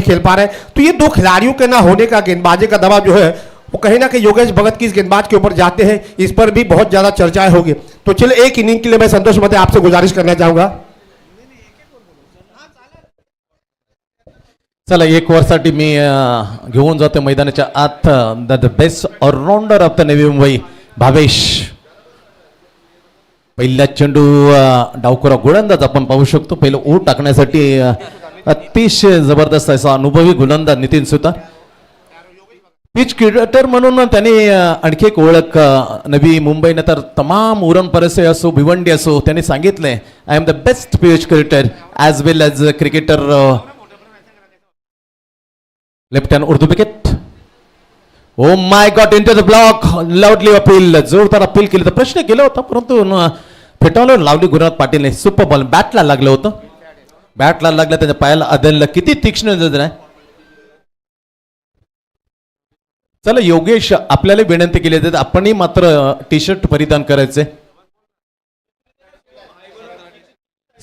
खेल पा रहे हैं। तो ये दो खिलाड़ियों के ना होने का गेंदबाजी का दबाव जो है वो कहीं ना कहीं योगेश भगत की इस गेंदबाज के ऊपर जाते हैं, इस पर भी बहुत ज्यादा चर्चाएं होगी। तो चलिए एक इनिंग के लिए मैं संतोष मते आपसे गुजारिश करना चाहूंगा। चला एक वर्षासाठी मी घेऊन जातो मैदानाच्या आत the best allrounder of the Navi Mumbai Bhavesh. पहिला चेंडू डावखुरा गोलंदाज आपण पाहू शकतो. पहिलं ओट टाकण्यासाठी अतिशय जबरदस्त असा अनुभवी गोलंदाज नितीन सुतार. पिच क्रिएटर म्हणून त्यांनी आणखी एक ओळख नवी मुंबईने तर तमाम उरण परसे असो भिवंडी असो त्यांनी सांगितलंय I am the best pitch creator as well as cricketer. Left hand over the wicket. Oh my god into the block. Loudly appeal. जोरदार अपील केली तर प्रश्न केला होता परंतु फेटावलं लावली गुरुनाथ पाटीलने. सुपर बॉल बॅटला लागलं होतं. बॅटला लागलं त्याच्या पायाला आदळलं. किती तीक्ष्ण नाही. चला योगेश आपल्याला विनंती केली जाते आपणही मात्र टी शर्ट परिधान करायचे.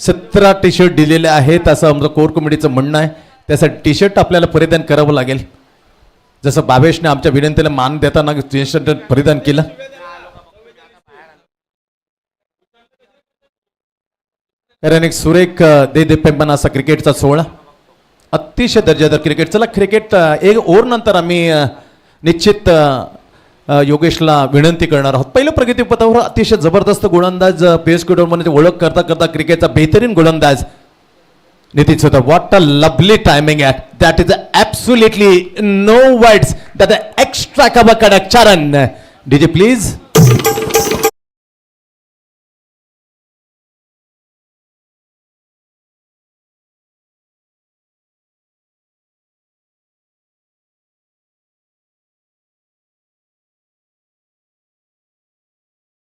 17 टी शर्ट दिलेले आहेत असं आमचं कोर कमिटीचं म्हणणं आहे. त्यासाठी टी शर्ट आपल्याला परिधान करावं लागेल. जसं भावेशने आमच्या विनंतीला मान देताना टी शर्ट परिधान केलं. कारण एक सुरेख देपेपण असा क्रिकेटचा सोहळा अतिशय दर्जादार क्रिकेट. चला क्रिकेट एक ओव्हर नंतर आम्ही निश्चित योगेशला विनंती करणार आहोत. पहिलं प्रगतीपथावर अतिशय जबरदस्त गोलंदाज पेस मध्ये ओळख करता करता क्रिकेटचा बेहतरीन गोलंदाज Nitin Sutar. What a lovely timing at that is absolutely no words that extra कबा कडक. चरण डीजे प्लीज.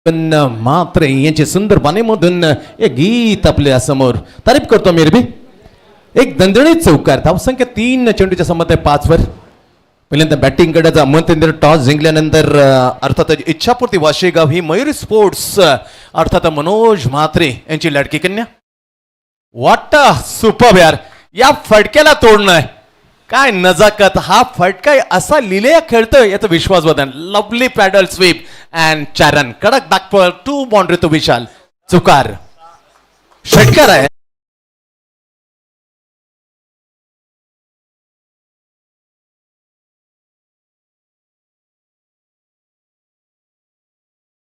मात्र यांचे सुंदर बाणेमधून एक गीत आपल्या समोर तारीफ करतो मिरबी. एक दणदणीत चौकार. धावसंख्या 3 चेंडूच्या संमत आहे 5 वर. पहिल्यांदा बॅटिंग कडे महेंद्र टॉस जिंकल्यानंतर अर्थात इच्छापूर्ती वाशेगाव ही मयूर स्पोर्ट्स अर्थात मनोज म्हात्रे यांची लाडकी कन्या. व्हॉट अ सुपर यार. या फटक्याला तोडणं आहे काय नजाकत. हा फटका असा लिलेया खेळतोय याचा विश्वास बदल. लवली पॅडल स्वीप अँड चरण कडक बॅकफॉल 2 बाउंड्री तो विशाल चुकार षटकार आहे.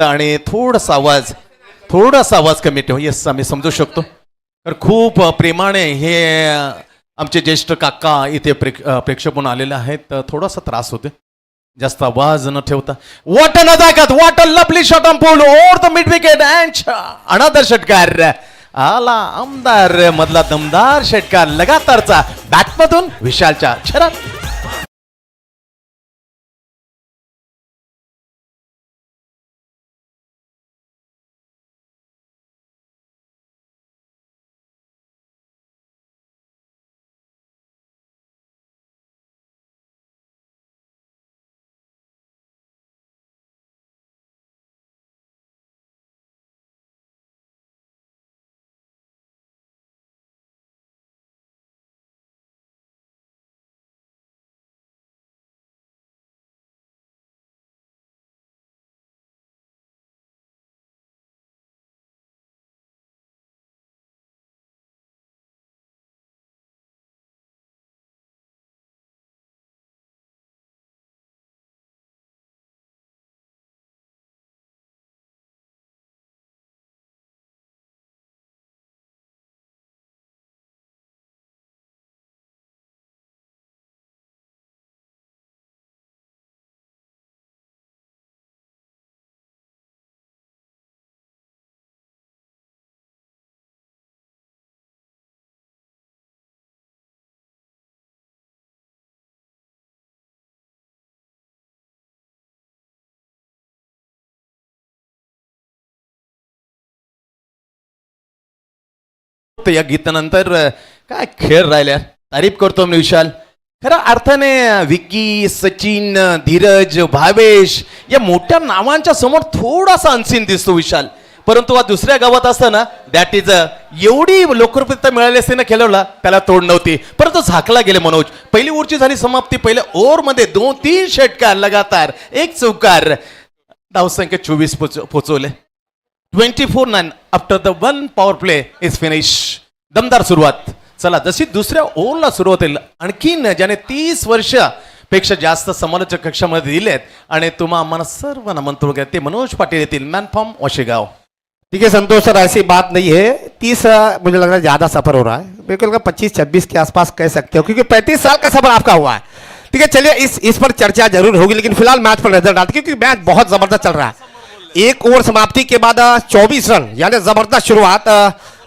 आणि थोडासा आवाज कमी ठेव. येस आम्ही समजू शकतो. तर खूप प्रेमाने हे आमचे ज्येष्ठ काका इथे प्रेक्षक म्हणून आलेले आहेत. थोडासा त्रास होते जास्त आवाज न ठेवता. व्हॉट अ नजाकत. What a lovely shot on pole over the mid wicket and another षटकार. आला आमदार मधला दमदार षटकार लगातारचा बॅटमधून विशालच्या छरात. या गीतानंतर काय खेळ राहिल्या. तारीफ करतो मी विशाल. खऱ्या अर्थाने विकी सचिन धीरज भावेश या मोठ्या नावांच्या समोर थोडासा अनसीन दिसतो विशाल. परंतु हा दुसऱ्या गावात असताना दॅट इज एवढी लोकप्रियता मिळाली असते ना खेळवला त्याला तोड नव्हती, परंतु झाकला गेले मनोज. पहिली ओव्हरची झाली समाप्ती. पहिल्या ओव्हरमध्ये 2-3 षटकार लगातार, एक चौकार, धावसंख्या 24 पोचवले. 24-9 after the 1 power play is finish. दमदार सुरुवात. चला, जशी दुसऱ्या ओव्हरला सुरुवात होईल आणखीन ज्याने 30 वर्ष पेक्षा जास्त समालोचक कक्षामध्ये दिलेत आणि तुम्हा आम्हाला सर्वांना म्हणतो वगैरे ते मनोज पाटील येतील, मॅन फ्रॉम वाशेगाव. ठीक है संतोष सर, ऐसी बात नहीं है. 30 मुझे लग रहा है ज़्यादा सफ़र हो रहा है. बिल्कुल 25-26 के आसपास कह सकते हो, क्योंकि 35 साल का सफ़र आपका हुआ है. ठीक है, चलिए इस पर चर्चा जरूर होगी, लेकिन फिलहाल मैच पर नजर डालते, क्योंकि मैच बहुत ज़बरदस्त चल रहा है. एक ओवर समाप्ति के बाद 24 रन, यानी ज़बरदस्त शुरुआत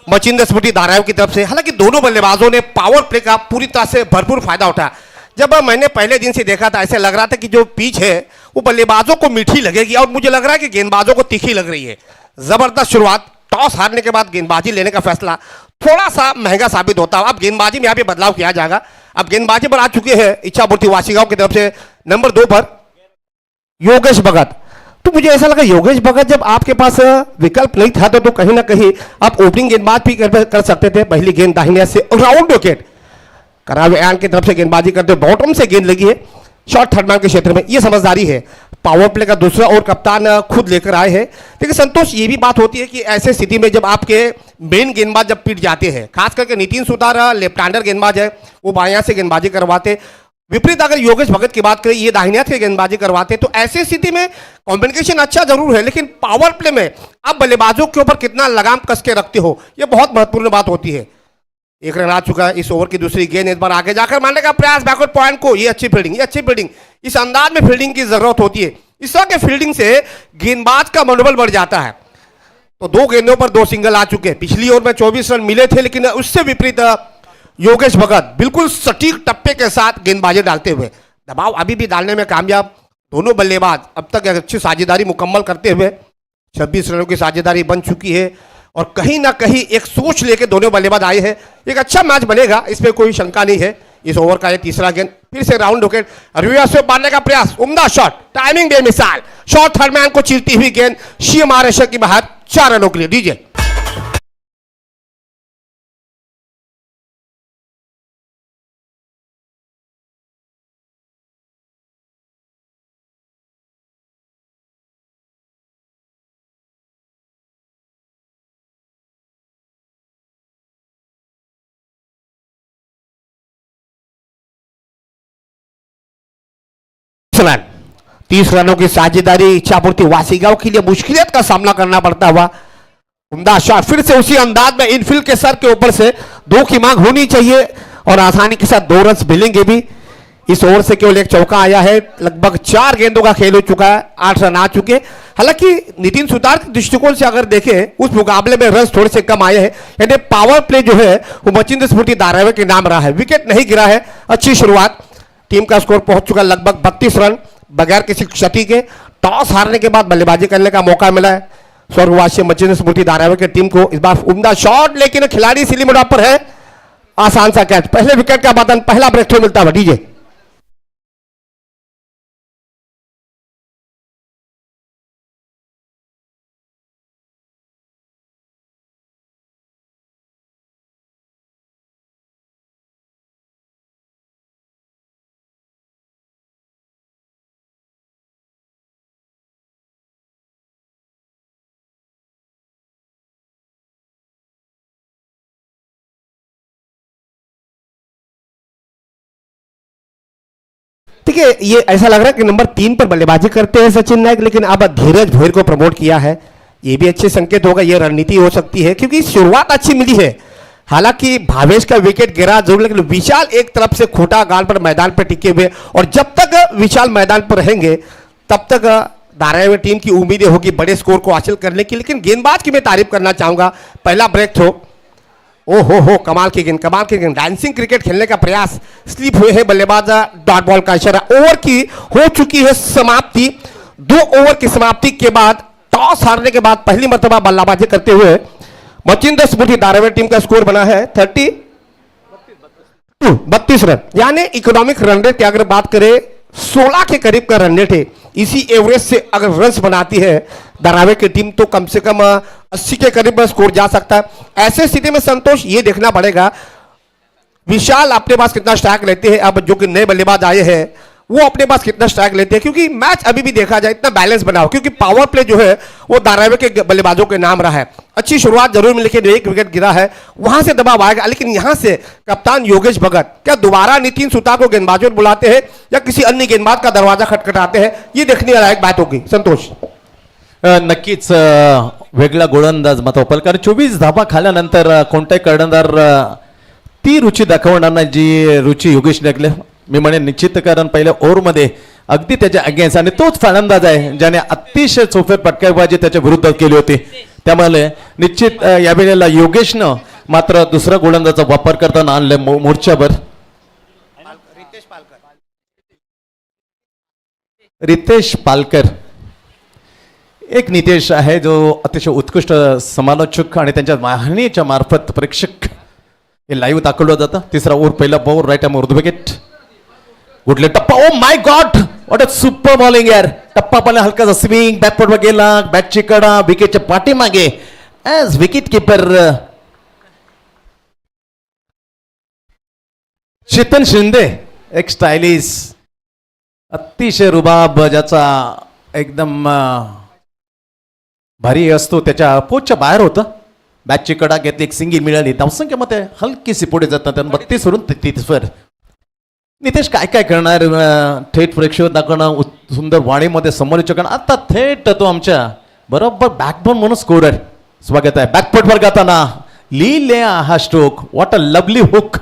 मचिंदर स्मृति धारावी की तरफ से. हालांकि दोनों बल्लेबाजों ने पावर प्ले का पूरी तरह से भरपूर फायदा उठाया. जब मैंने पहले दिन से देखा था, ऐसे लग रहा था कि जो पिच है वो बल्लेबाजों को मीठी लगेगी, और मुझे लग रहा है कि गेंदबाजों को तीखी लग रही है. जबरदस्त शुरुआत. टॉस हारने के बाद गेंदबाजी लेने का फैसला थोड़ा सा महंगा साबित होता है. अब गेंदबाजी में यहाँ पे बदलाव किया जाएगा. अब गेंदबाजी पर आ चुके हैं इच्छापूर्ति वाशीगांव की तरफ से नंबर 2 पर योगेश भगत. तो मुझे ऐसा लगा योगेश भगत, जब आपके पास विकल्प नहीं था तो कहीं ना कहीं आप ओपनिंग गेंदबाज भी कर सकते थे. पहली गेंद दाहिने से राउंड विकेट करावेयान की तरफ से गेंदबाजी करते हुए बॉटम से गेंद लगी है शॉर्ट थर्ड मैन के क्षेत्र में. ये समझदारी है. पावर प्ले का दूसरा और कप्तान खुद लेकर आए हैं. लेकिन संतोष, ये भी बात होती है कि ऐसे स्थिति में जब आपके मेन गेंदबाज जब पीट जाते हैं, खास करके नितिन सुतार लेफ्ट हैंडर गेंदबाज है, वो बायां से गेंदबाजी करवाते. विपरीत अगर योगेश भगत की बात करें, ये दाहिने हाथ से गेंदबाजी करवाते. तो ऐसी स्थिति में कॉम्बिनेशन अच्छा जरूर है, लेकिन पावर प्ले में आप बल्लेबाजों के ऊपर कितना लगाम कस के रखते हो, ये बहुत महत्वपूर्ण बात होती है. एक रन आ चुका है. इस ओवर की दूसरी गेंद, इस बार आगे जाकर मारने का प्रयास बैकवर्ड पॉइंट को. ये अच्छी फील्डिंग, ये अच्छी फील्डिंग. इस अंदाज में फील्डिंग की जरूरत होती है. इस तरह के फील्डिंग से गेंदबाज का मनोबल बढ़ जाता है. तो 2 गेंदों पर 2 सिंगल आ चुके हैं. पिछली ओवर में 24 रन मिले थे, लेकिन उससे विपरीत योगेश भगत बिल्कुल सटीक टप्पे के साथ गेंदबाजी डालते हुए दबाव अभी भी डालने में कामयाब. दोनों बल्लेबाज अब तक अच्छी साझेदारी मुकम्मल करते हुए 26 रनों की साझेदारी बन चुकी है, और कहीं ना कहीं एक सोच लेके दोनों बल्लेबाज आए हैं. एक अच्छा मैच बनेगा, इसमें कोई शंका नहीं है. इस ओवर का ये तीसरा गेंद, फिर से राउंड विकेट, रिवर्स से मारने का प्रयास, उम्दा शॉट, टाइमिंग बेमिसाल, शॉर्ट थर्ड मैन को चीरती हुई गेंद सीएमआर की बाहर 4 रनों के लिए. दीजिए. रन, 30 रनों की साझेदारी इच्छापूर्ति वासीगांव के लिए मुश्किलियत का सामना करना पड़ता हुआ. उम्दा शॉट, फिर से उसी अंदाज में इनफील्ड के सर के ऊपर से 2 की मांग होनी चाहिए, और आसानी के साथ 2 रन मिलेंगे भी. इस ओवर से केवल एक चौका आया है. लगभग 4 गेंदों का खेल हो चुका है, 8 रन आ चुके. हालांकि नितिन सुतार के दृष्टिकोण से अगर देखें, उस मुकाबले में रन थोड़े से कम आए हैं, यानी पावर प्ले जो है वो मचिंदर स्मृति धारावी के नाम रहा है. विकेट नहीं गिरा है. अच्छी शुरुआत. टीम का स्कोर पहुंच चुका है लगभग 32 रन बगैर किसी क्षति के. टॉस हारने के बाद बल्लेबाजी करने का मौका मिला है स्वर्गवासी मचिंदर स्मृति धारावी की टीम को. इस बार उम्दा शॉट, लेकिन खिलाड़ी सिली मुड़ा पर है. आसान सा कैच. पहले विकेट का बदन, पहला ब्रेक थ्रो मिलता है. डीजे. ठीक है, ये ऐसा लग रहा है कि नंबर 3 पर बल्लेबाजी करते हैं सचिन नायक, लेकिन अब धीरज भोयर को प्रमोट किया है. ये भी अच्छे संकेत होगा. ये रणनीति हो सकती है, क्योंकि शुरुआत अच्छी मिली है. हालांकि भावेश का विकेट गिरा जरूर, लेकिन विशाल एक तरफ से खोटा गाल पर मैदान पर टिके हुए, और जब तक विशाल मैदान पर रहेंगे तब तक धारावी टीम की उम्मीदें होगी बड़े स्कोर को हासिल करने की. लेकिन गेंदबाज की मैं तारीफ करना चाहूंगा. पहला ब्रेक थ्रो, ओ हो कमाल की गेंद, कमाल की गेंद. डांसिंग क्रिकेट खेलने का प्रयास. स्लिप हुए हैं बल्लेबाज, डॉट बॉल का इशारा. ओवर की हो चुकी है समाप्ति. 2 ओवर की समाप्ति के बाद टॉस हारने के बाद पहली मर्तबा बल्लेबाजी करते हुए मचिंदर स्मृति धारावी टीम का स्कोर बना है 32 रन, यानी इकोनॉमिक रन रेट की अगर बात करें 16 के करीब का रन रेट है. इसी एवरेज से अगर रन्स बनाती है धारावी की टीम तो कम से कम 80 के करीब स्कोर जा सकता है। ऐसे स्थिति में संतोष ये देखना पड़ेगा विशाल अपने पास कितना स्ट्राइक लेते हैं, अब जो कि नए बल्लेबाज आए हैं वो अपने पास कितना स्ट्राइक लेते हैं, क्योंकि मैच अभी भी देखा जाए इतना बैलेंस बनाओ, क्योंकि पावर प्ले जो है वो धारावी के बल्लेबाजों के नाम रहा है। अच्छी शुरुआत जरूर मिली, लेकिन एक विकेट गिरा है, वहां से दबाव आएगा। लेकिन यहां से कप्तान योगेश भगत क्या दोबारा नितिन सुतार को गेंदबाजों बुलाते हैं या किसी अन्य गेंदबाज का दरवाजा खटखटाते हैं, ये देखने लायक बात होगी संतोष। नक्कीच वेगळा गोलंदाज मत वापर, कारण 24 धाबा खाल्यानंतर कोणताही कर्णधार ती रुची दाखवणार नाही जी रुची योगेश लागले. मी म्हणे निश्चित, कारण पहिल्या ओव्हरमध्ये अगदी त्याच्या अगेन्स्ट, आणि तोच फलंदाज आहे ज्याने अतिशय चौफेर फटकेबाजी त्याच्या विरुद्ध केली होती. त्यामुळे निश्चित यावेळेला योगेशनं मात्र दुसरा गोलंदाजाचा वापर करताना आणले मोर्चावर. रितेश पालकर एक नितेश आहे जो अतिशय उत्कृष्ट समालोचक आणि त्यांच्या वाहिनीच्या मार्फत प्रेक्षक हे लाईव्ह दाखवलं जातं. तिसरा ओव्हर पहिला ball right arm over the wicket, कुठले टप्पा, oh my god what a super bowling यार. टप्पा पण हलकासा स्विंग बॅकफुटवर गेला, बॅटची कडा विकेटच्या पाठीमागे ॲज विकेट किपर चेतन शिंदे, एक स्टायलिश अतिशय रुबाब ज्याचा एकदम भारी असतो, त्याच्या पोचच्या बाहेर होतं. बॅटची कडा घेतली, एक सिंगल मिळाली, धावसंख्या मध्ये हलकीशी पुढे जातात, 32 वरून 33 वर. नितेश काय काय करणार, थेट प्रेक्षक दाखवणं, सुंदर वाणीमध्ये समालोचक, आता थेट तो आमच्या बरोबर बॅकबोन म्हणून स्कोरर. स्वागत आहे. बॅकफुटवर गाताना लिहिल्या हा stroke, what a lovely hook.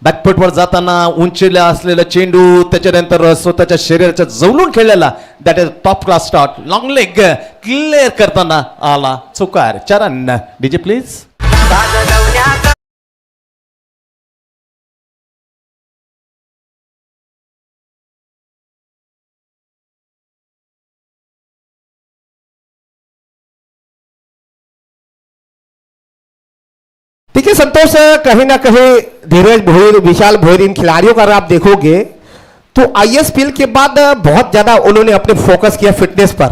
बॅकफुटवर जाताना उंचीला असलेला चेंडू, त्याच्यानंतर स्वतःच्या शरीराच्या जवळून खेळलेला, that is top class start. Long leg clear करताना आला चौकार. 4 रन. DJ please. देखिए संतोष, कहीं ना कहीं धीरज भोईर, विशाल भोईर, इन खिलाड़ियों का अगर आप देखोगे तो आईएसपीएल के बाद बहुत ज्यादा उन्होंने अपने फोकस किया फिटनेस पर,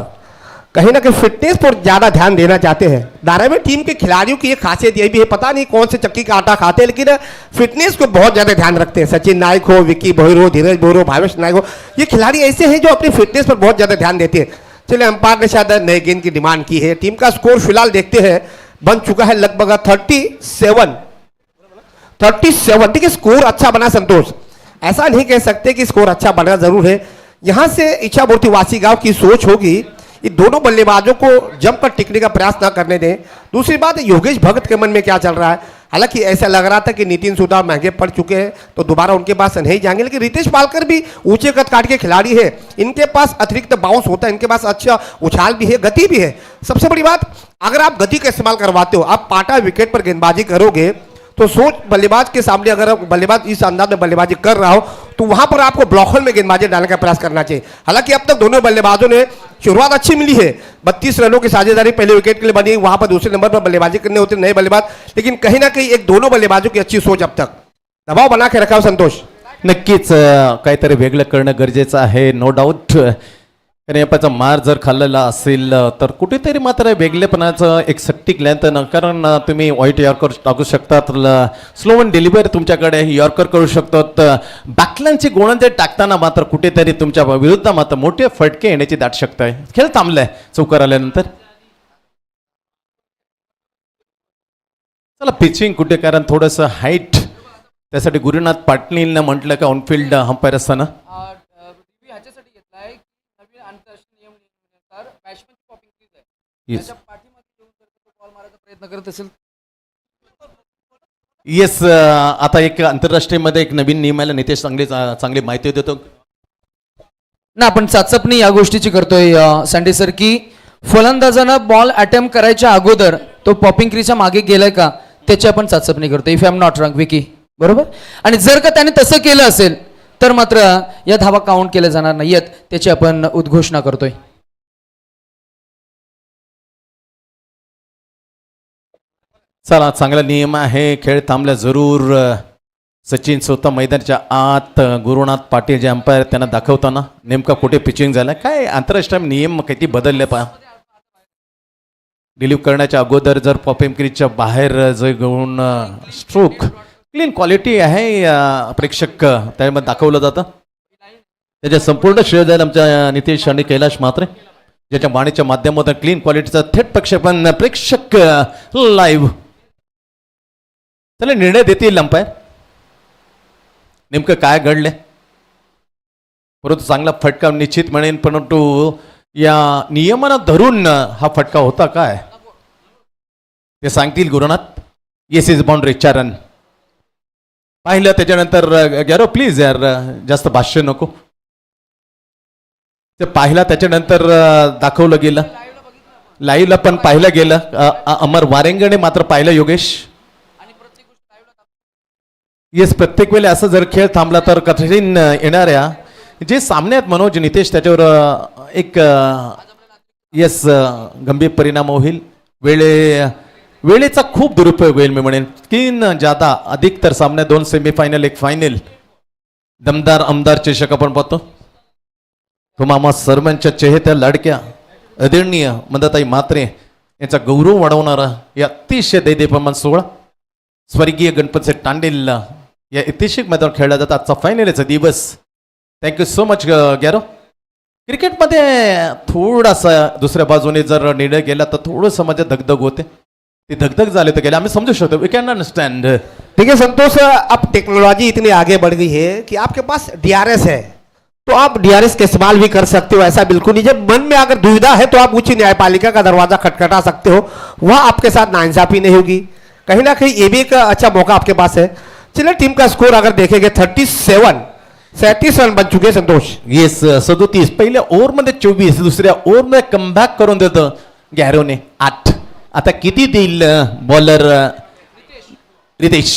कहीं ना कहीं फिटनेस पर ज्यादा ध्यान देना चाहते हैं। धारावी टीम के खिलाड़ियों की एक खासियत ये भी है, पता नहीं कौन से चक्की का आटा खाते हैं, लेकिन फिटनेस को बहुत ज्यादा ध्यान रखते हैं। सचिन नायक हो, विक्की भोईर हो, धीरज भोईर हो, भावेश नायक हो, ये खिलाड़ी ऐसे हैं जो अपनी फिटनेस पर बहुत ज्यादा ध्यान देते हैं। चलिए, अंपायर ने शायद नए गेंद की डिमांड की है। टीम का स्कोर फिलहाल देखते हैं, बन चुका है लगभग 37। देखिए स्कोर अच्छा बना संतोष, ऐसा नहीं कह सकते कि स्कोर अच्छा बना, जरूर है। यहां से इच्छापूर्ति वासी गांव की सोच होगी ये दोनों बल्लेबाजों को जमकर टिकने का प्रयास ना करने दें। दूसरी बात, योगेश भगत के मन में क्या चल रहा है, हालांकि ऐसा लग रहा था कि नितिन सुतार महंगे पड़ चुके हैं तो दोबारा उनके पास नहीं जाएंगे, लेकिन रितेश पालकर भी ऊंचे कद काट के खिलाड़ी है, इनके पास अतिरिक्त बाउंस होता है, इनके पास अच्छा उछाल भी है, गति भी है। सबसे बड़ी बात, अगर आप गति का इस्तेमाल करवाते हो, आप पाटा विकेट पर गेंदबाजी करोगे तो सोच बल्लेबाज के सामने, अगर बल्लेबाज इस अंदाज में बल्लेबाजी कर रहा हो तो वहां पर आपको ब्लॉकर में गेंदबाजी डालने का प्रयास करना चाहिए। हालांकि अब तक दोनों बल्लेबाजों ने शुरुआत अच्छी मिली है, 32 रनों की साझेदारी पहले विकेट के लिए बनी, वहां पर दूसरे नंबर पर बल्लेबाजी करने होते नए बल्लेबाज, लेकिन कहीं ना कहीं एक दोनों बल्लेबाजों की अच्छी सोच अब तक दबाव बना के रखा हो संतोष। नक्कीच काहीतरी वेगळं करणं गरजेचं आहे, नो डाऊट. कारण याचा मार जर खाल्लेला असेल तर कुठेतरी मात्र वेगळेपणाचं एक सट्टिक लेंथ, कारण तुम्ही व्हाईट यॉर्कर टाकू शकतात, स्लो अँड डिलिव्हर तुमच्याकडे यॉर्कर करू शकतात. बॅकलाईनची गोलंदाजी टाकताना मात्र कुठेतरी तुमच्या विरुद्ध मात्र मोठे फटके येण्याची दाट शक्यता आहे. खेळ थांबलाय चौकार आल्यानंतर. चला पिचिंग कुठे, कारण थोडंसं हाईट, त्यासाठी गुरुनाथ पाटणींना म्हटलं का ऑनफिल्ड अंपायर असताना ह्याच्यासाठी घेतलाय की नवीन आंतरराष्ट्रीय नियम नुसार बॅट्समॅनची पॉपिंग क्रीज आहे, Yes. त्याच्या पाठीमध्ये येऊन जर तो बॉल मारायचा प्रयत्न करत असेल. येस, आता एक आंतरराष्ट्रीय मध्ये एक नवीन नियम आला, नितेश चांगली माहिती देतो. ना आपण चाचपणी या गोष्टीची करतोय सँडी सर, की फलंदाजानं बॉल अटेम्प्ट करायच्या अगोदर तो पॉपिंग क्रीजच्या मागे गेलाय का त्याची आपण चाचपणी करतोय. If I am not wrong Vicky, बरोबर. आणि जर का त्याने तसं केलं असेल तर मात्र या धावा काउंट केल्या जाणार नाहीयेत, त्याची आपण उद्घोषणा करतोय. चला, चांगला नियम आहे. खेळ थांबला जरूर. सचिन स्वतः मैदानाच्या आत, गुरुनाथ पाटील जे अंपायर त्यांना दाखवताना नेमका कुठे पिचिंग झालं, काय आंतरराष्ट्रीय नियम किती बदलले पहा. डिलीव्ह करण्याच्या अगोदर जर पॉपिंग क्रीजच्या बाहेर जे घेऊन स्ट्रोक क्लीन क्वालिटी आहे प्रेक्षक त्यामध्ये दाखवलं जातं. त्याचे संपूर्ण श्रेय जाईल आमच्या नितेश आणि कैलाश म्हात्रे ज्याच्या वाणीच्या माध्यमातून क्लीन क्वालिटीचा थेट प्रक्षेपण प्रेक्षक लाईव्ह. त्याला निर्णय देतील अंपायर नेमकं काय घडले, परंतु चांगला फटका निश्चित म्हणेन, परंतु या नियमांना धरून हा फटका होता काय ते सांगतील Gurunath. Yes is boundary 4 run पाहिलं. त्याच्यानंतर गॅरो प्लीज यार जास्त भाष्य नको. ते पाहिला त्याच्यानंतर दाखवलं गेलं, लाईव्हला पण पाहिलं गेलं. अमर वारेंगणे मात्र पाहिलं योगेश. येस प्रत्येक वेळेला असं जर खेळ थांबला तर कठीण येणाऱ्या जे सामने आहेत मनोज नितेश त्याच्यावर एक येस गंभीर परिणाम होईल. वेळेचा खूप दुरुपयोग होईल मी म्हणेन. 3 जादा अधिकतर सामने 2 सेमीफायनल 1 फायनल दमदार आमदार चषक आपण पाहतो. तुम्हा सर्वांच्या चेहत्या लाडक्या आदरणीय मंदाताई म्हात्रे यांचा गौरव वाढवणारा या अतिशय दैदेपमान सोहळा स्वर्गीय गणपतचे तांडेल या ऐतिहासिक मैदान खेळला जातात. आजचा फायनलचा दिवस. थँक्यू सो मच गॅरो. क्रिकेटमध्ये थोडासा दुसऱ्या बाजूने जर निर्णय गेला तर थोडंसं माझ्या धगधग होते. ती धगधग झाली तर गेले आम्ही समजू शकतो. We can understand. देखिए संतोष, अब टेक्नोलॉजी इतनी आगे बढ़ गई है कि आपके पास डीआरएस है तो आप डीआरएस का इस्तेमाल भी कर सकते हो. ऐसा बिल्कुल नहीं. जब मन में अगर दुविधा है तो आप उच्च न्यायपालिका का दरवाजा खटखटा सकते हो. वह आपके साथ नाइंसाफी नहीं होगी. कहीं ना कहीं ये भी एक अच्छा मौका आपके पास है. चलिए टीम का स्कोर अगर देखेंगे 37 रन बन चुके हैं संतोष. येस 37. पहिल्या ओव्हरमध्ये 24, दुसऱ्या ओव्हरमध्ये कमबॅक करून देतं गॅरोने 8. आता किती देईल बॉलर रितेश.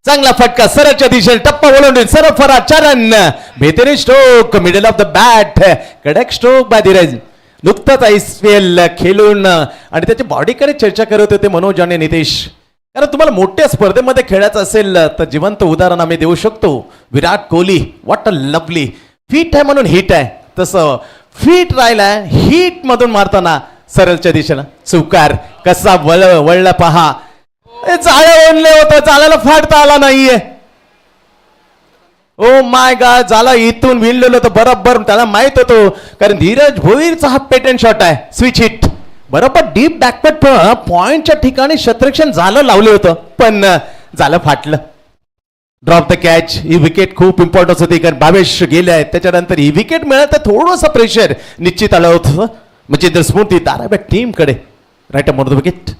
चांगला फटका सरळच्या दिशेने टप्पा ओलांडून सरळ फरा 4 रन. बेहतरीन stroke middle of the bat कडक स्ट्रोक बाय धीरज. नुकताच IPL खेळून आणि त्याच्या बॉडीकडे चर्चा करत होते मनोज आणि नितेश. कारण तुम्हाला मोठ्या स्पर्धेमध्ये खेळायचं असेल तर जिवंत उदाहरण आम्ही देऊ शकतो. Virat Kohli what a lovely. Fit आहे म्हणून हिट आहे, तसं फिट राहिलाय हिट मधून मारताना सरळच्या दिशेला चुकार कसा वळला पहा. जाळं ओनले होतं, जाळ्याला फाडता आला नाहीये. ओ माय गॉड, झाला इथून विणलेलं होतं बरोबर त्याला माहित होतो. कारण धीरज भोईरचा हा पेटंट शॉट आहे स्विच हिट बरोबर डीप बॅकपट पॉइंटच्या ठिकाणी शतरक्षण झालं लावलं होतं पण झालं फाटलं. Drop the catch. ही विकेट खूप इम्पॉर्टन्स होती कारण भावेश गेले आहेत. त्याच्यानंतर ही विकेट मिळालं तर थोडंसं प्रेशर निश्चित आलं होतं म्हणजे स्मृती ताराब्या टीमकडे. Right more the wicket.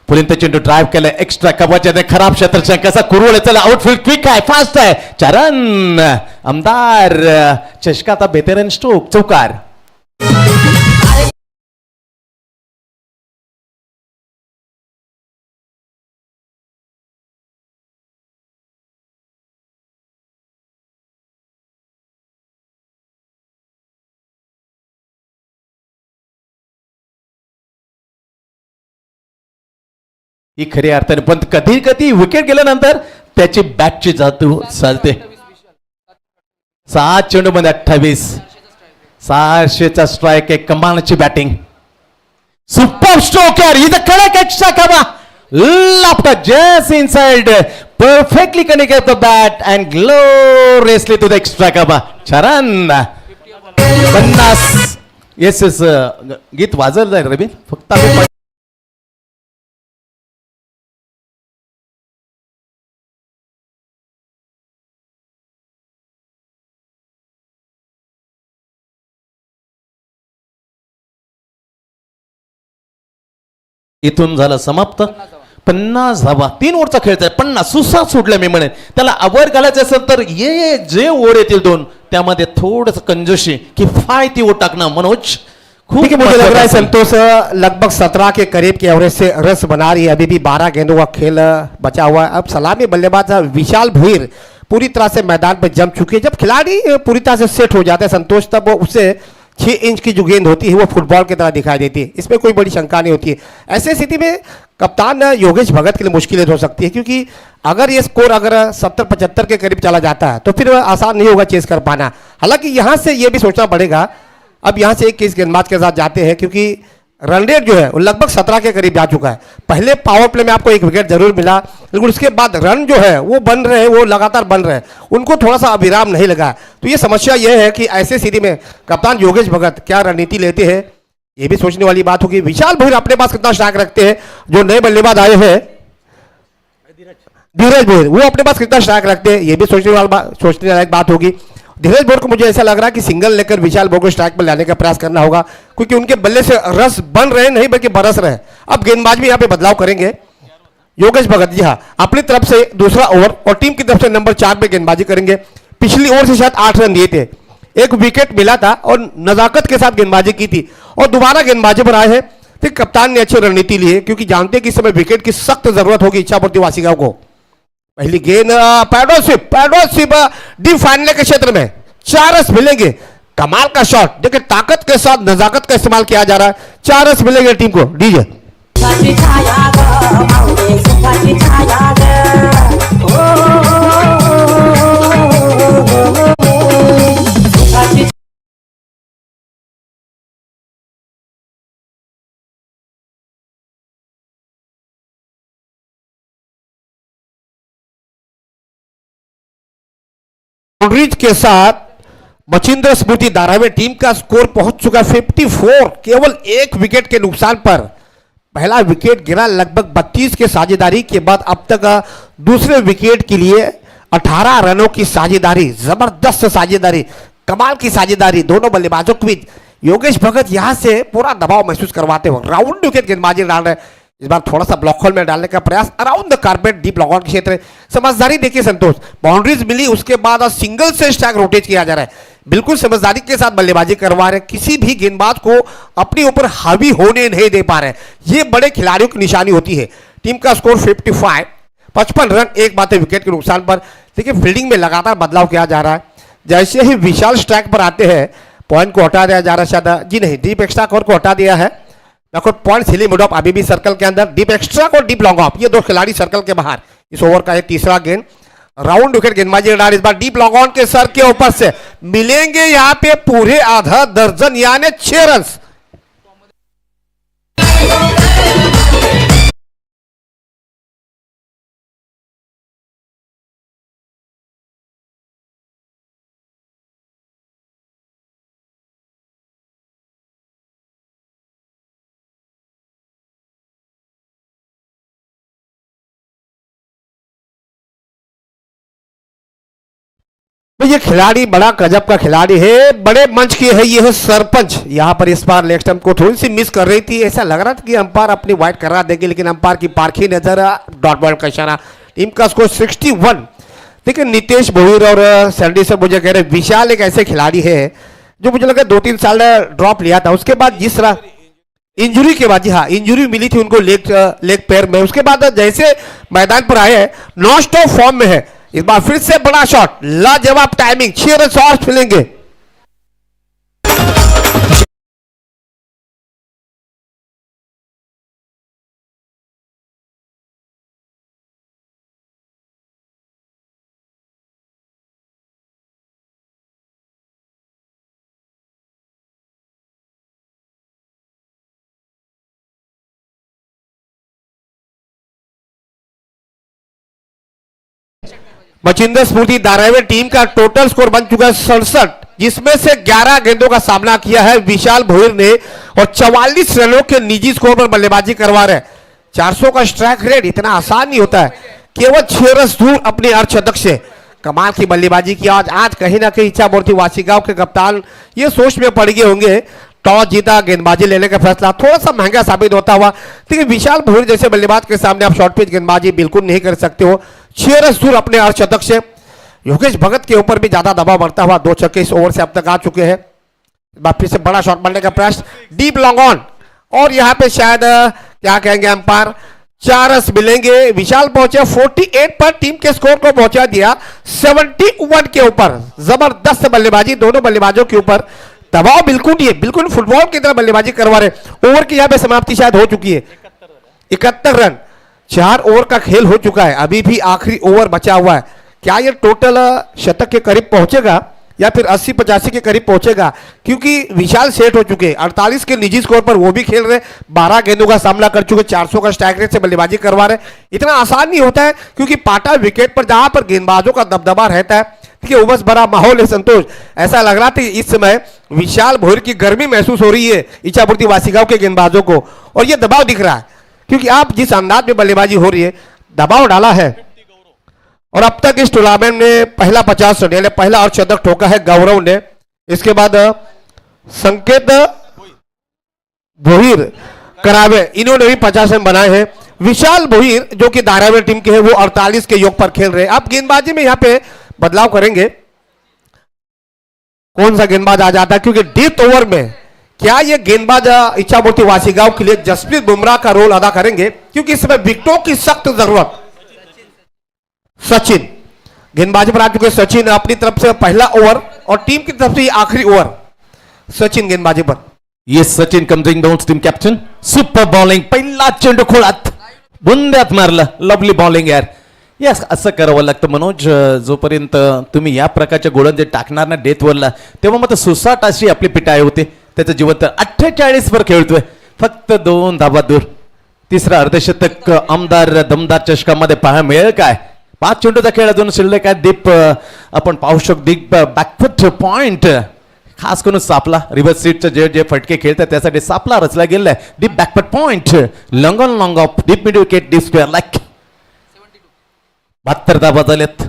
पुलिंत चेंडू ड्राईव्ह केलं एक्स्ट्रा कबाच्याने खराब क्षेत्ररक्षण कसा कुरवळ. चला आउटफील्ड क्विक आहे फास्ट आहे. 4 रन आमदार चषका. आता बेहतरीन स्ट्रोक चौकार. ही खऱ्या अर्थाने पण कधी कधी विकेट गेल्यानंतर त्याची बॅटची जादू चालते. 7 चेंडू मध्ये 28 600चा स्ट्राइक. एक कमालची बॅटिंग. सुपर स्ट्रोक यार. इथं कडक एक्स्ट्रा कमा लापटा just inside perfectly connect the bat and gloriously to the extra cover. 4 run 50. Yes yes गीत वाजवलं जाईल रवी फक्त आम्ही इथून झालं समाप्त. 50 धावा 3 ओव्हरचा खेळताय. 50 सुसा सोडलं मी म्हणेन. त्याला आवर घालायचं असेल तर ये जे ओव्हर येतील 2 त्यामध्ये थोडस कंजोशी किफायती ओव्हर टाकणं मनोज खूप. देखिए मुझे लग रहा है संतोष लगभग 17 के करीब की एवरेज से रस बना रही है. अभी भी 12 गेंदों का खेल बचा हुआ है. अब सलामी बल्लेबाज विशाल भोईर पूरी तरह से मैदान पर जम चुके हैं. जब खिलाड़ी पूरी तरह से सेट हो जाते हैं संतोष तब वो उसे 6 इंच की जो गेंद होती है वो फुटबॉल की तरह दिखाई देती है. इसमें कोई बड़ी शंका नहीं होती है. ऐसे स्थिति में कप्तान योगेश भगत के लिए मुश्किलें हो सकती है क्योंकि अगर ये स्कोर अगर 70-75 के करीब चला जाता है तो फिर आसान नहीं होगा चेस कर पाना. हालांकि यहाँ से ये भी सोचना पड़ेगा अब यहाँ से एक किस गेंदबाज के साथ जाते हैं क्योंकि रन रेट जो है वो लगभग 17 के करीब जा चुका है। पहले पावर प्ले में आपको एक विकेट जरूर मिला, लेकिन उसके बाद रन जो है वो बन रहे, वो लगातार बन रहे, उनको थोड़ा सा अविराम नहीं लगा। तो ये समस्या यह है कि ऐसे स्थिति में कप्तान योगेश भगत क्या रणनीति लेते हैं, ये भी सोचने वाली बात होगी। विशाल भोईर अपने पास कितना स्ट्राइक रखते हैं, जो नए बल्लेबाज आए हैं धीरज भोईर, वो अपने पास कितना स्ट्राइक रखते हैं, ये भी सोचने लायक बात होगी। धीरज भोईर को मुझे ऐसा लग रहा है कि सिंगल लेकर विशाल भोईर को स्ट्राइक पर लाने का प्रयास करना होगा, क्योंकि उनके बल्ले से रस बन रहे नहीं बल्कि बरस रहे। अब गेंदबाज भी यहाँ पे बदलाव करेंगे योगेश भगत जी, हाँ अपनी तरफ से दूसरा ओवर और टीम की तरफ से नंबर 4 पे गेंदबाजी करेंगे। पिछली ओवर से शायद 8 रन दिए थे, एक विकेट मिला था और नजाकत के साथ गेंदबाजी की थी और दोबारा गेंदबाजी पर आए हैं। फिर कप्तान ने अच्छी रणनीति ली है, क्योंकि जानते हैं कि इस समय विकेट की सख्त जरूरत होगी इच्छापुर वासिकाओं को। पहली गेंद पैडोसिप डीप फाइनल के क्षेत्र में 4 रन मिलेंगे। कमाल का शॉट, देखिए ताकत के साथ नजाकत का इस्तेमाल किया जा रहा है। 4 रन मिलेंगे टीम को। डीजे बाउंड्रीज के साथ मचिंद्र स्मृति धारावी टीम का स्कोर पहुंच चुका 54, केवल एक विकेट के नुकसान पर। पहला विकेट गिरा लगभग 32 के साझेदारी के बाद, अब तक दूसरे विकेट के लिए 18 रनों की साझेदारी, जबरदस्त साझेदारी, कमाल की साझेदारी दोनों बल्लेबाजों के बीच। योगेश भगत यहां से पूरा दबाव महसूस करवाते हुए राउंड विकेट गेंदबाजी डाल रहे हैं। इस बार थोड़ा सा ब्लॉक होल में डालने का प्रयास, around the carpet deep log on क्षेत्र। समझदारी देखिए संतोष, बाउंड्रीज मिली उसके बाद सिंगल से स्ट्राइक रोटेट किया जा रहा है, बिल्कुल समझदारी के साथ बल्लेबाजी करवा रहे हैं, किसी भी गेंदबाज को अपने ऊपर हावी होने नहीं दे पा रहे। ये बड़े खिलाड़ियों की निशानी होती है। टीम का स्कोर 55 रन, एक बात है विकेट के नुकसान पर। देखिए फील्डिंग में लगातार बदलाव किया जा रहा है। जैसे ही विशाल स्ट्राइक पर आते हैं, पॉइंट को हटा दिया जा रहा है, शायद जी नहीं, डीप एक्स्ट्रा कवर को हटा दिया है। देखो पॉइंट हिली मिड ऑफ अभी भी सर्कल के अंदर, डीप एक्स्ट्रा और डीप लॉन्ग ऑफ, ये दो खिलाड़ी सर्कल के बाहर। इस ओवर का ये तीसरा गेंद, राउंड विकेट गेंदबाजी डाल, इस बार डीप लॉन्ग ऑन के सर के ऊपर से मिलेंगे यहां पे पूरे आधा दर्जन यानी 6 रन। तो ये खिलाड़ी बड़ा गजब का खिलाड़ी है, बड़े मंच की है। ये है सरपंच। यहाँ पर इस बार लेग स्टंप को थोड़ी सी मिस कर रही थी, ऐसा लग रहा था कि अंपायर अपनी वाइड करा देंगे, लेकिन अंपायर की पारखी नजर, डॉट बॉल का इशारा। टीम का स्कोर 61। देखिए नितेश भोईर और सैंडी सर मुझे कह रहे विशाल एक ऐसे खिलाड़ी है जो मुझे लगा 2-3 साल ड्रॉप लिया था, उसके बाद जिस तरह इंजुरी के बाद, जी हाँ इंजुरी मिली थी उनको लेग पैर में, उसके बाद जैसे मैदान पर आए हैं नॉन स्टॉप फॉर्म में है। इस बार फिर से बड़ा शॉट, लाजवाब टाइमिंग, 6 रन और मिलेंगे। मचिंदर स्मृति धारावी टीम का टोटल स्कोर बन चुका है 67, जिसमें से 11 गेंदों का सामना किया है विशाल भोईर ने और 44 रनों के निजी स्कोर पर बल्लेबाजी करवा रहे हैं। 400 का स्ट्राइक रेट इतना आसान नहीं होता है, केवल 6 रन दूर अपने अर्धशतक से। कमाल की बल्लेबाजी की आज कहीं ना कहीं इच्छापुर वासिकाओं के कप्तान ये सोच में पड़ गए होंगे, टॉस जीता, गेंदबाजी लेने का फैसला थोड़ा सा महंगा साबित होता हुआ। लेकिन विशाल भोईर जैसे बल्लेबाज के सामने आप शॉर्ट पिच गेंदबाजी बिल्कुल नहीं कर सकते हो। 6 रन दूर अपने अर्धशतक से। योगेश भगत के ऊपर भी ज्यादा दबाव बढ़ता हुआ, 2 छक्के इस ओवर से अब तक आ चुके हैं। फिर से बड़ा शॉट मारने का प्रयास, डीप लॉन्ग ऑन, और यहाँ पे शायद क्या कहेंगे अंपायर, 4 रन मिलेंगे। विशाल पहुंचे 48 पर, टीम के स्कोर को पहुंचा दिया 71 के ऊपर। जबरदस्त बल्लेबाजी दोनों बल्लेबाजों के ऊपर, दबाव बिल्कुल नहीं है, बिल्कुल फुटबॉल की तरह बल्लेबाजी करवा रहे। ओवर की यहाँ पे समाप्ति शायद हो चुकी है, 71 रन, 4 ओवर का खेल हो चुका है, अभी भी आखिरी ओवर बचा हुआ है। क्या ये टोटल शतक के करीब पहुंचेगा? या फिर 80-85 के करीब पहुंचेगा, क्योंकि विशाल सेट हो चुके हैं 48 के निजी स्कोर पर, वो भी खेल रहे, 12 गेंदों का सामना कर चुके, 400 का स्ट्राइक रेट से बल्लेबाजी करवा रहे। इतना आसान नहीं होता है, क्योंकि पाटा विकेट पर जहां पर गेंदबाजों का दबदबा रहता है, ठीक है, उमस भरा माहौल है। संतोष, ऐसा लग रहा था इस समय विशाल भोर की गर्मी महसूस हो रही है इच्छापुर्ति वासीगांव के गेंदबाजों को, और ये दबाव दिख रहा है, क्योंकि आप जिस अंदाज में बल्लेबाजी हो रही है, दबाव डाला है। और अब तक इस टूर्नामेंट में पहला 50 रन यानी पहला और शतक ठोका है गौरव ने। इसके बाद संकेत भोईर करावे, इन्होंने भी 50 रन बनाए हैं। विशाल भोईर जो कि धारावी टीम के हैं, वो 48 के योग पर खेल रहे हैं। आप गेंदबाजी में यहाँ पे बदलाव करेंगे, कौन सा गेंदबाज आ जाता है, क्योंकि डेथ ओवर में क्या ये गेंदबाज इच्छापुर्ति वासीगांव के लिए जसप्रीत बुमराह का रोल अदा करेंगे, क्योंकि इस समय विकेटों की सख्त जरूरत। सचिन गेंदबाजी पर आ चुके, सचिन अपनी तरफ से पहला ओवर और टीम की तरफ से ये आखिरी ओवर। सचिन गेंदबाजी पर, येस सचिन कमजिंग bounce team captain, super bowling, पहिला चेंडू खोळात बुंद्यात मारला, लवली बॉलिंग यार. येस असं करावं लागतं मनोज, जोपर्यंत तुम्ही या प्रकारच्या गोलंदाजी टाकणार ना डेथ ओव्हरला, तेव्हा मग सुसाट अशी आपली पिटाई होते. त्याचं जीवन तर 48 वर खेळतोय, फक्त 2 धाबा दूर. तिसरा अर्धशतक आमदार दमदार चषकामध्ये पाहायला मिळेल काय? 5 चेंडूचा खेळ अजून शिल्लक आहे. दीप आपण पाहू शकतो, दीप बॅकफुट पॉइंट खास करून सापला रिव्हर्स सीटचं जे जे फटके खेळतात त्यासाठी सापला रचला गेलाय. Deep back foot point, long on long of, deep mid wicket, deep square like 72 धाबा झालेत.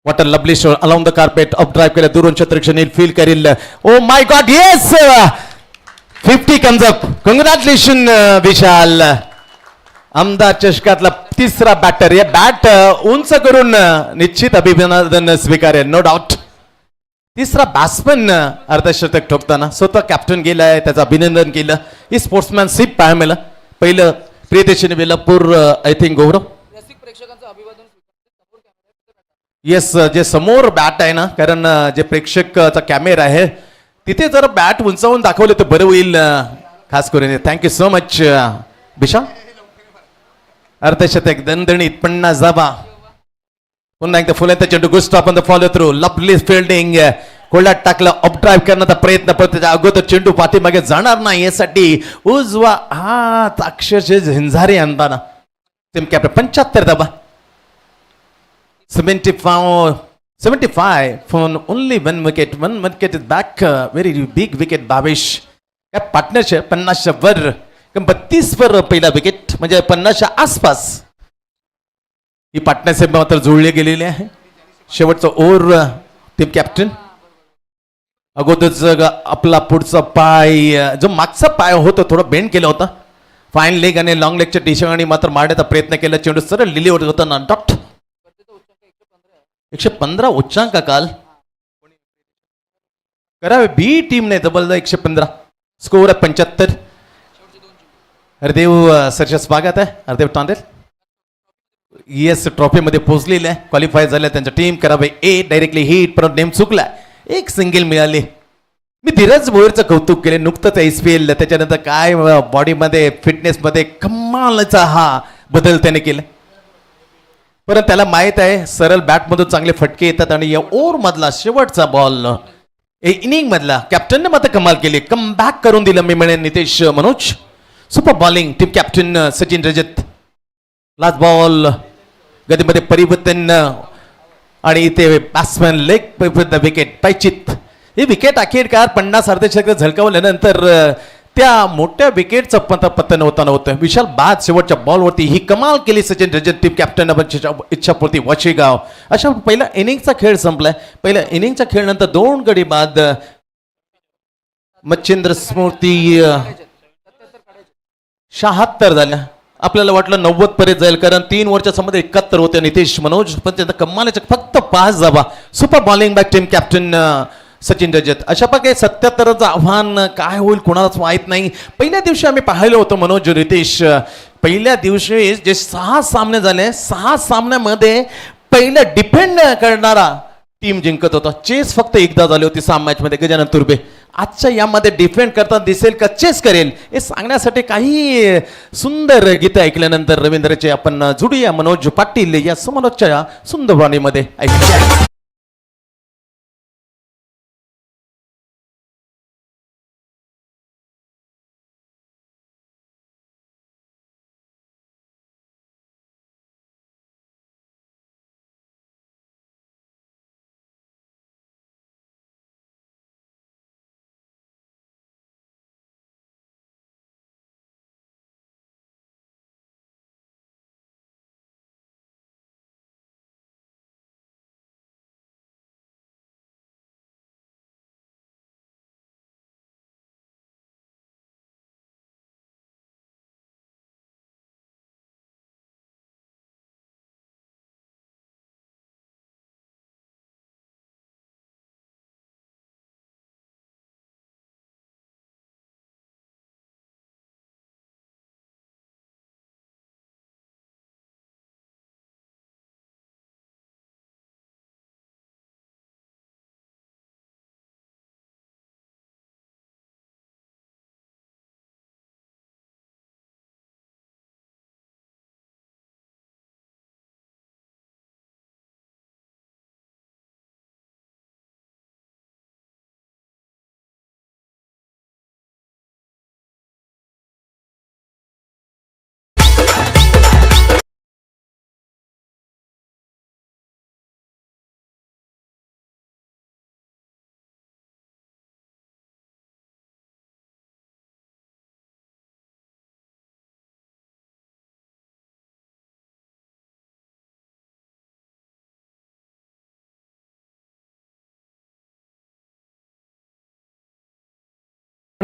What a lovely show along the carpet, up drive केलं, दुरून क्षेत्रक्षणी फील करील. Oh my god, yes 50 comes up. Congratulation Vishal. आमदार चषकातला तिसरा बॅटर, या bat उंच करून निश्चित अभिनंदन स्वीकारेल, नो डाऊट. तिसरा बॅट्समन अर्धशतक ठोकताना स्वतः कॅप्टन गेलाय, त्याचं अभिनंदन केलं. ही स्पोर्ट्समॅनशिप पाहायला मिळालं. पहिलं Priyadarshani Velapur, I think Gaurav. Yes, जे समोर बॅट आहे ना, कारण जे प्रेक्षकचा कॅमेरा आहे तिथे जर बॅट उंचावून दाखवले तर बरं होईल, खास करून. Thank you so much Vishal. अर्धशतक दणदणीत 50 धाबा. पुन्हा एकदा फुलांचा चेंडू, good stop on the follow through, lovely fielding, कोल्हाट टाकला, अप ड्राईव्ह करण्याचा प्रयत्न, पण त्याच्या अगोदर चेंडू पाठीमागे जाणार नाही यासाठी उजवा हात अक्षरशः झिंझारी आणताना team captain. 75 dhaba. 75 for only one wicket. One wicket is back. Very big wicket. Bhavesh काय पार्टनरशिप 50 वर, 32 वर पहिला विकेट, म्हणजे 50 आसपास ही पार्टनरशिप मात्र जुळली गेलेली आहे. शेवटचा ओव्हर टीम कॅप्टन. अगोदर आपला पुढचा पाय, जो मागचा पाय होता थोडा बेंड केला होता. फाईन लेग आणि लॉंग लेगच्या टिशंगाने मात्र मारण्याचा प्रयत्न केला. चेंडू सरळ लिलीवर होता ना, डॉट 115 उच्चांक काल करावे. बी टीम ने जबरदस्त 115 स्कोर आहे. 75. हरदेव सरच्या स्वागत आहे. हरदेव तांदेल येस ट्रॉफी मध्ये पोहोचलेले आहे, क्वालिफाय झाले. त्यांच्या टीम करावे ए डायरेक्टली हिट, पण नेम चुकला, एक सिंगल मिळाली. मी धीरज भोईरचं कौतुक केले नुकतंच IPL, त्याच्यानंतर काय बॉडीमध्ये फिटनेसमध्ये कमालचा हा बदल त्याने केला. परंतु त्याला माहित आहे सरळ बॅटमधून चांगले फटके येतात, आणि या ओव्हर मधला शेवटचा बॉल इनिंग मधला कॅप्टनने मात्र कमाल केली, कम बॅक करून दिलं. मी म्हणेन Nitesh Manoj. Super bowling team captain Sachin Rajat. Last ball गतीमध्ये परिवर्तन, आणि इथे बॅट्समॅन लेग विकेट पैचित. ही विकेट अखेरकार 50 अर्धशतक झळकावल्यानंतर त्या मोठ्या विकेटचं पतन होताना होतं. विशाल बाद शेवटच्या बॉलवरती ही कमाल केली सचिन रजत टीम कॅप्टन इच्छापुर्ती वाशीगाव. अशा पहिला इनिंगचा खेळ संपलाय. पहिल्या इनिंगच्या खेळनंतर 2 गडी बाद मच्छिंद्र स्मृती 76 झाल्या. आपल्याला वाटलं 90 पर्यंत जाईल, कारण 3 ओव्हरच्या मध्ये 71 होते नितेश मनोज, पण त्यांना कमालाच्या फक्त 5 धावा. Super bowling back team captain Sachin Rajat. अशा प्रकारे 77चं आव्हान काय होईल कोणालाच माहित नाही. पहिल्या दिवशी आम्ही पाहिलं होतं मनोज रितेश, पहिल्या दिवशी जे 6 सामने झाले, 6 सामन्यामध्ये पहिलं डिफेंड करणारा टीम जिंकत होता. चेस फक्त एकदा झाली होती 6 मॅच मध्ये, गजानन तुर्बे. आजच्या यामध्ये डिफेंड करताना दिसेल का चेस करेल, हे सांगण्यासाठी काही सुंदर गीतं ऐकल्यानंतर रवींद्रचे आपण जुडूया मनोज पाटील या समोरच्या सुंदर वाणीमध्ये ऐकूया.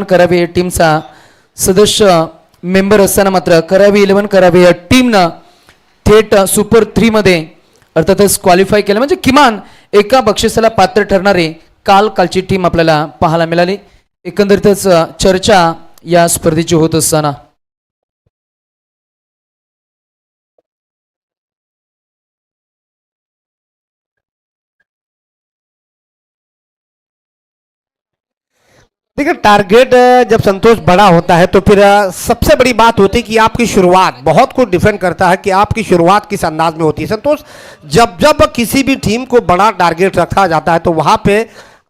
करावे या टीमचा सदस्य मेंबर असताना मात्र करावे 11 करावे या टीमनं थेट सुपर 3 मध्ये अर्थातच क्वालिफाय केलं, म्हणजे किमान एका बक्षिसाला पात्र ठरणारे कालची टीम आपल्याला पाहायला मिळाली. एकंदरीतच चर्चा या स्पर्धेची होत असताना देखिए टारगेट जब संतोष बड़ा होता है तो फिर सबसे बड़ी बात होती है कि आपकी शुरुआत बहुत कुछ डिफेंड करता है कि आपकी शुरुआत किस अंदाज में होती है. संतोष जब जब किसी भी टीम को बड़ा टारगेट रखा जाता है तो वहां पे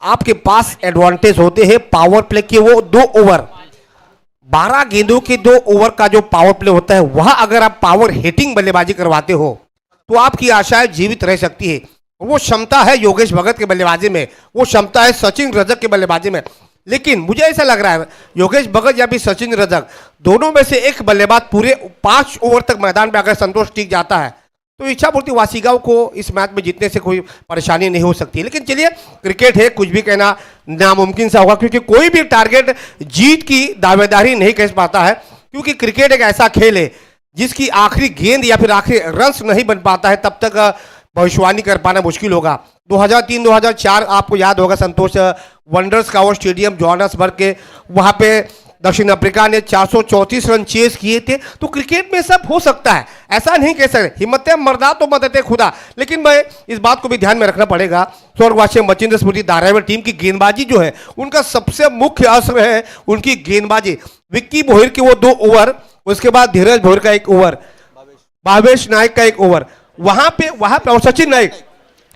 आपके पास एडवांटेज होते हैं पावर प्ले के. वो 2 ओवर 12 गेंदों के 2 ओवर का जो पावर प्ले होता है वहां अगर आप पावर हिटिंग बल्लेबाजी करवाते हो तो आपकी आशाएं जीवित रह सकती है. वो क्षमता है योगेश भगत के बल्लेबाजी में, वो क्षमता है सचिन रजक के बल्लेबाजी में. लेकिन मुझे ऐसा लग रहा है योगेश भगत या फिर सचिन रजक दोनों में से एक बल्लेबाज पूरे 5 ओवर तक मैदान में अगर संतोष टिक जाता है तो इच्छापूर्ति वासीगांव को इस मैच में जीतने से कोई परेशानी नहीं हो सकती. लेकिन चलिए क्रिकेट है, कुछ भी कहना नामुमकिन सा होगा क्योंकि कोई भी टारगेट जीत की दावेदारी नहीं कह पाता है, क्योंकि क्रिकेट एक ऐसा खेल है जिसकी आखिरी गेंद या फिर आखिरी रन्स नहीं बन पाता है तब तक भविष्यवाणी कर पाना मुश्किल होगा. 2003-2004 आपको याद होगा संतोष वंडर्स का वो स्टेडियम जोहान्सबर्ग के वहां पे दक्षिण अफ्रीका ने 434 रन चेस किए थे. तो क्रिकेट में सब हो सकता है, ऐसा नहीं कह सकते. हिम्मतें मर्दा तो मदद खुदा. लेकिन मैं इस बात को भी ध्यान में रखना पड़ेगा स्वर्गवासी मचिंद्र स्मृति धारावी टीम की गेंदबाजी जो है उनका सबसे मुख्य असर है उनकी गेंदबाजी. विक्की मोहिर के वो 2 ओवर, उसके बाद धीरज भोर का 1 ओवर, भावेश नायक का 1 ओवर, वहां पे और सचिन नायक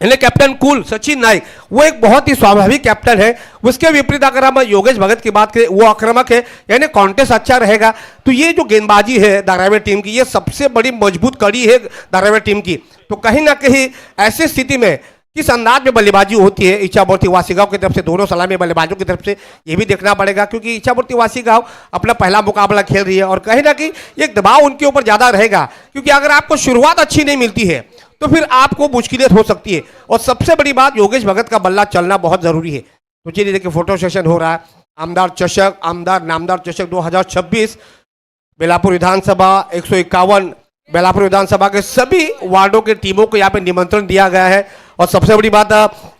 यानी कैप्टन कूल सचिन नायक वो एक बहुत ही स्वाभाविक कैप्टन है. उसके विपरीत अगर हम योगेश भगत की बात करें वो आक्रामक है, यानी कॉन्टेस्ट अच्छा रहेगा. तो ये जो गेंदबाजी है धारावी टीम की ये सबसे बड़ी मजबूत कड़ी है धारावी टीम की. तो कहीं ना कहीं ऐसी स्थिति में किस अंदाज में बल्लेबाजी होती है इच्छापूर्ति वासीगांव की तरफ से, दोनों सलामी बल्लेबाजों की तरफ से, ये भी देखना पड़ेगा क्योंकि इच्छापूर्ति वासीगांव अपना पहला मुकाबला खेल रही है और कहीं ना कहीं एक दबाव उनके ऊपर ज्यादा रहेगा क्योंकि अगर आपको शुरुआत अच्छी नहीं मिलती है तो फिर आपको मुश्किलें हो सकती है. और सबसे बड़ी बात योगेश भगत का बल्ला चलना बहुत जरूरी है. तो चलिए देखिए फोटो सेशन हो रहा है. आमदार चषक, आमदार नामदार चषक 2026 बेलापुर विधानसभा 151 बेलापुर विधानसभा के सभी वार्डों के टीमों को यहाँ पे निमंत्रण दिया गया है. और सबसे बड़ी बात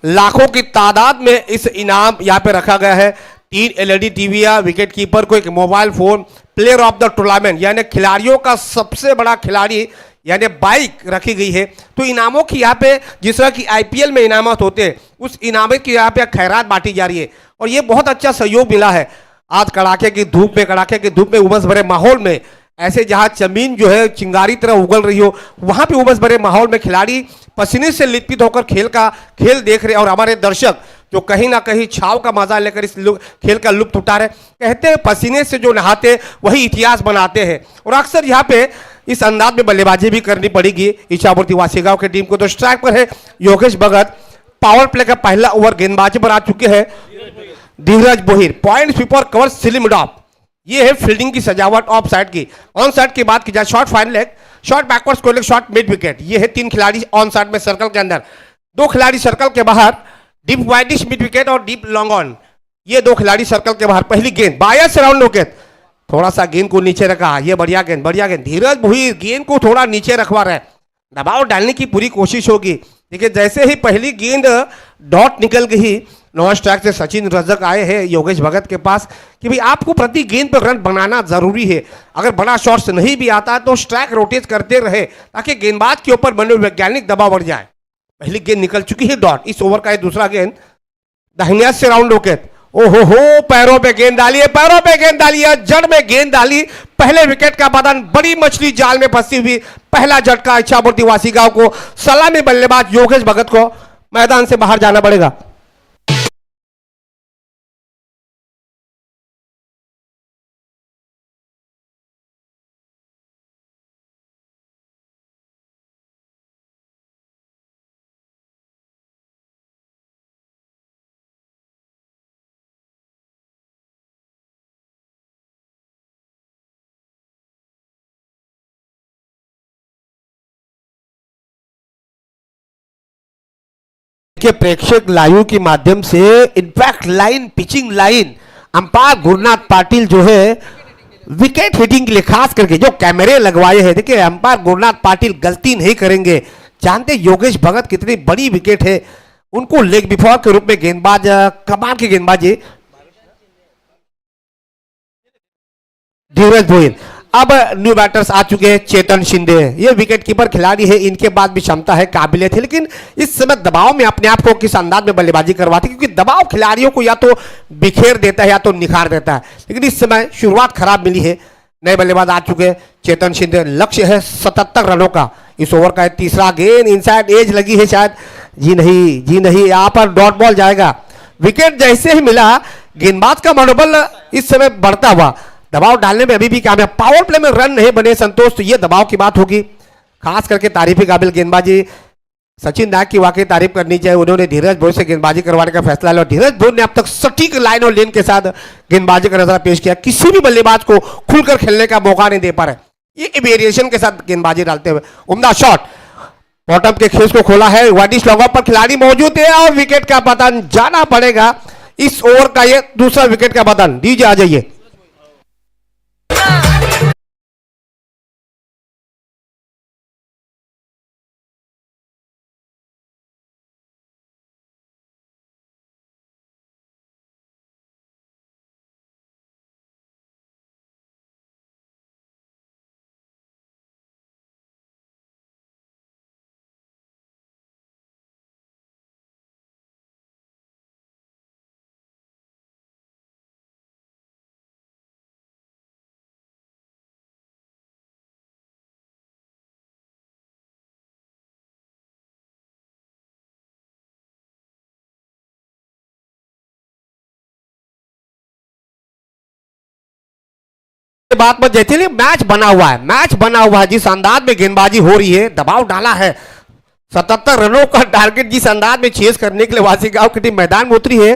लाखों की तादाद में इस इनाम यहाँ पे रखा गया है. 3 LED टीवियां, विकेट कीपर को 1 mobile phone, player of the tournament यानी खिलाड़ियों का सबसे बड़ा खिलाड़ी यानी बाइक रखी गई है. तो इनामों की यहाँ पे जिस तरह की IPL में इनामत होते हैं उस इनाम की यहाँ पे खैरात बांटी जा रही है और ये बहुत अच्छा सहयोग मिला है. आज कड़ाके की धूप में उमस भरे माहौल में ऐसे जहां जमीन जो है चिंगारी तरह उगल रही हो वहां पे उमस भरे माहौल में खिलाड़ी पसीने से लिपट होकर खेल देख रहे और हमारे दर्शक जो कहीं ना कहीं छाव का मजा लेकर इस खेल का लुत्फ उठा रहे. कहते हैं पसीने से जो नहाते वही इतिहास बनाते हैं और अक्सर यहाँ पे इस अंदाज में बल्लेबाजी भी करनी पड़ेगी इच्छापूर्ति वासीगांव की टीम को. तो स्ट्राइक पर है योगेश भगत, पावर प्ले का पहला ओवर गेंदबाजी पर आ चुके हैं धीरज बोहिर. पॉइंट स्वीपर कवर स्लिम डॉप, ये है फील्डिंग की सजावट ऑफ साइड की. ऑन साइड की बात की जाए short fine leg, short backward square leg, short mid wicket. ये है 3 खिलाड़ी ऑन साइड में सर्कल के अंदर, 2 खिलाड़ी सर्कल के बाहर, डीप वाइडिश मिड विकेट और डीप लॉन्ग ऑन. ये 2 खिलाड़ी सर्कल के बाहर. पहली गेंद बायस राउंड नो गेंद, थोड़ा सा गेंद को नीचे रखा. ये बढ़िया गेंद. धीरज भोईर गेंद को थोड़ा नीचे रखवा रहे, दबाव डालने की पूरी कोशिश होगी. देखिए जैसे ही पहली गेंद डॉट निकल गई नॉन स्ट्राइक से सचिन रजक आए हैं योगेश भगत के पास कि भाई आपको प्रति गेंद पर रन बनाना जरूरी है. अगर बड़ा शॉट्स नहीं भी आता तो स्ट्राइक रोटेट करते रहे ताकि गेंदबाज के ऊपर मनोवैज्ञानिक दबाव बढ़ जाए. पहली गेंद निकल चुकी है डॉट. इस ओवर का ये दूसरा गेंद दाहिने हाथ से राउंड विकेट. ओहो हो, पैरों पे गेंद डाली, जड़ में गेंद डाली. पहले विकेट का बदन बड़ी मछली जाल में फंसी हुई. पहला झटका इच्छापूर्ति वासीगांव को. सलामी बल्लेबाज योगेश भगत को मैदान से बाहर जाना पड़ेगा. के प्रेक्षक लाइव के माध्यम से in fact line pitching line umpire Gurunath Patil जो है विकेट हिटिंग के लिए खास करके जो कैमरे लगवाए हैं, देखिए अंपायर गुरुनाथ पाटिल गलती नहीं करेंगे, जानते योगेश भगत कितनी बड़ी विकेट है, उनको लेग बिफोर के रूप में गेंदबाज कमाल की गेंदबाजी धीरज भोइन। अब न्यू बैटर्स आ चुके हैं, चेतन शिंदे, ये विकेट कीपर खिलाड़ी है, इनके बाद भी क्षमता है, काबिलियत है, लेकिन इस समय दबाव में अपने आप को किस अंदाज में बल्लेबाजी करवाते, क्योंकि दबाव खिलाड़ियों को या तो बिखेर देता है या तो निखार देता है, लेकिन इस समय शुरुआत खराब मिली है। नए बल्लेबाज आ चुके हैं, चेतन शिंदे, लक्ष्य है 77 रनों का, इस ओवर का तीसरा गेंद, इनसाइड एज लगी है शायद, जी नहीं, यहाँ पर डॉट बॉल जाएगा। विकेट जैसे ही मिला, गेंदबाज का मनोबल इस समय बढ़ता हुआ, दबाव डालने में अभी भी कामयाब, पावर प्ले में रन नहीं बने संतोष, तो ये दबाव की बात होगी। खास करके तारीफी काबिल गेंदबाजी सचिन नायक की वाकई तारीफ करनी चाहिए, उन्होंने धीरज भोई से गेंदबाजी करवाने का फैसला लिया। धीरज भोई ने अब तक सटीक लाइन और लेन के साथ गेंदबाजी का नजारा पेश किया, किसी भी बल्लेबाज को खुलकर खेलने का मौका नहीं दे पा रहे, ये वेरिएशन के साथ गेंदबाजी डालते हुए। उम्दा शॉट, बॉटम के खेस को खोला है, वाइड स्लॉगर पर खिलाड़ी मौजूद है और विकेट का पतन, जाना पड़ेगा इस ओवर का ये दूसरा विकेट का पतन। डीजे आ जाइए। बात मत जैसे मैच बना हुआ है, जिस अंदाज में गेंदबाजी हो रही है, दबाव डाला है, 77 रनों का टारगेट जिस अंदाज में चेस करने के लिए वासीगांव की टीम मैदान में उतरी है,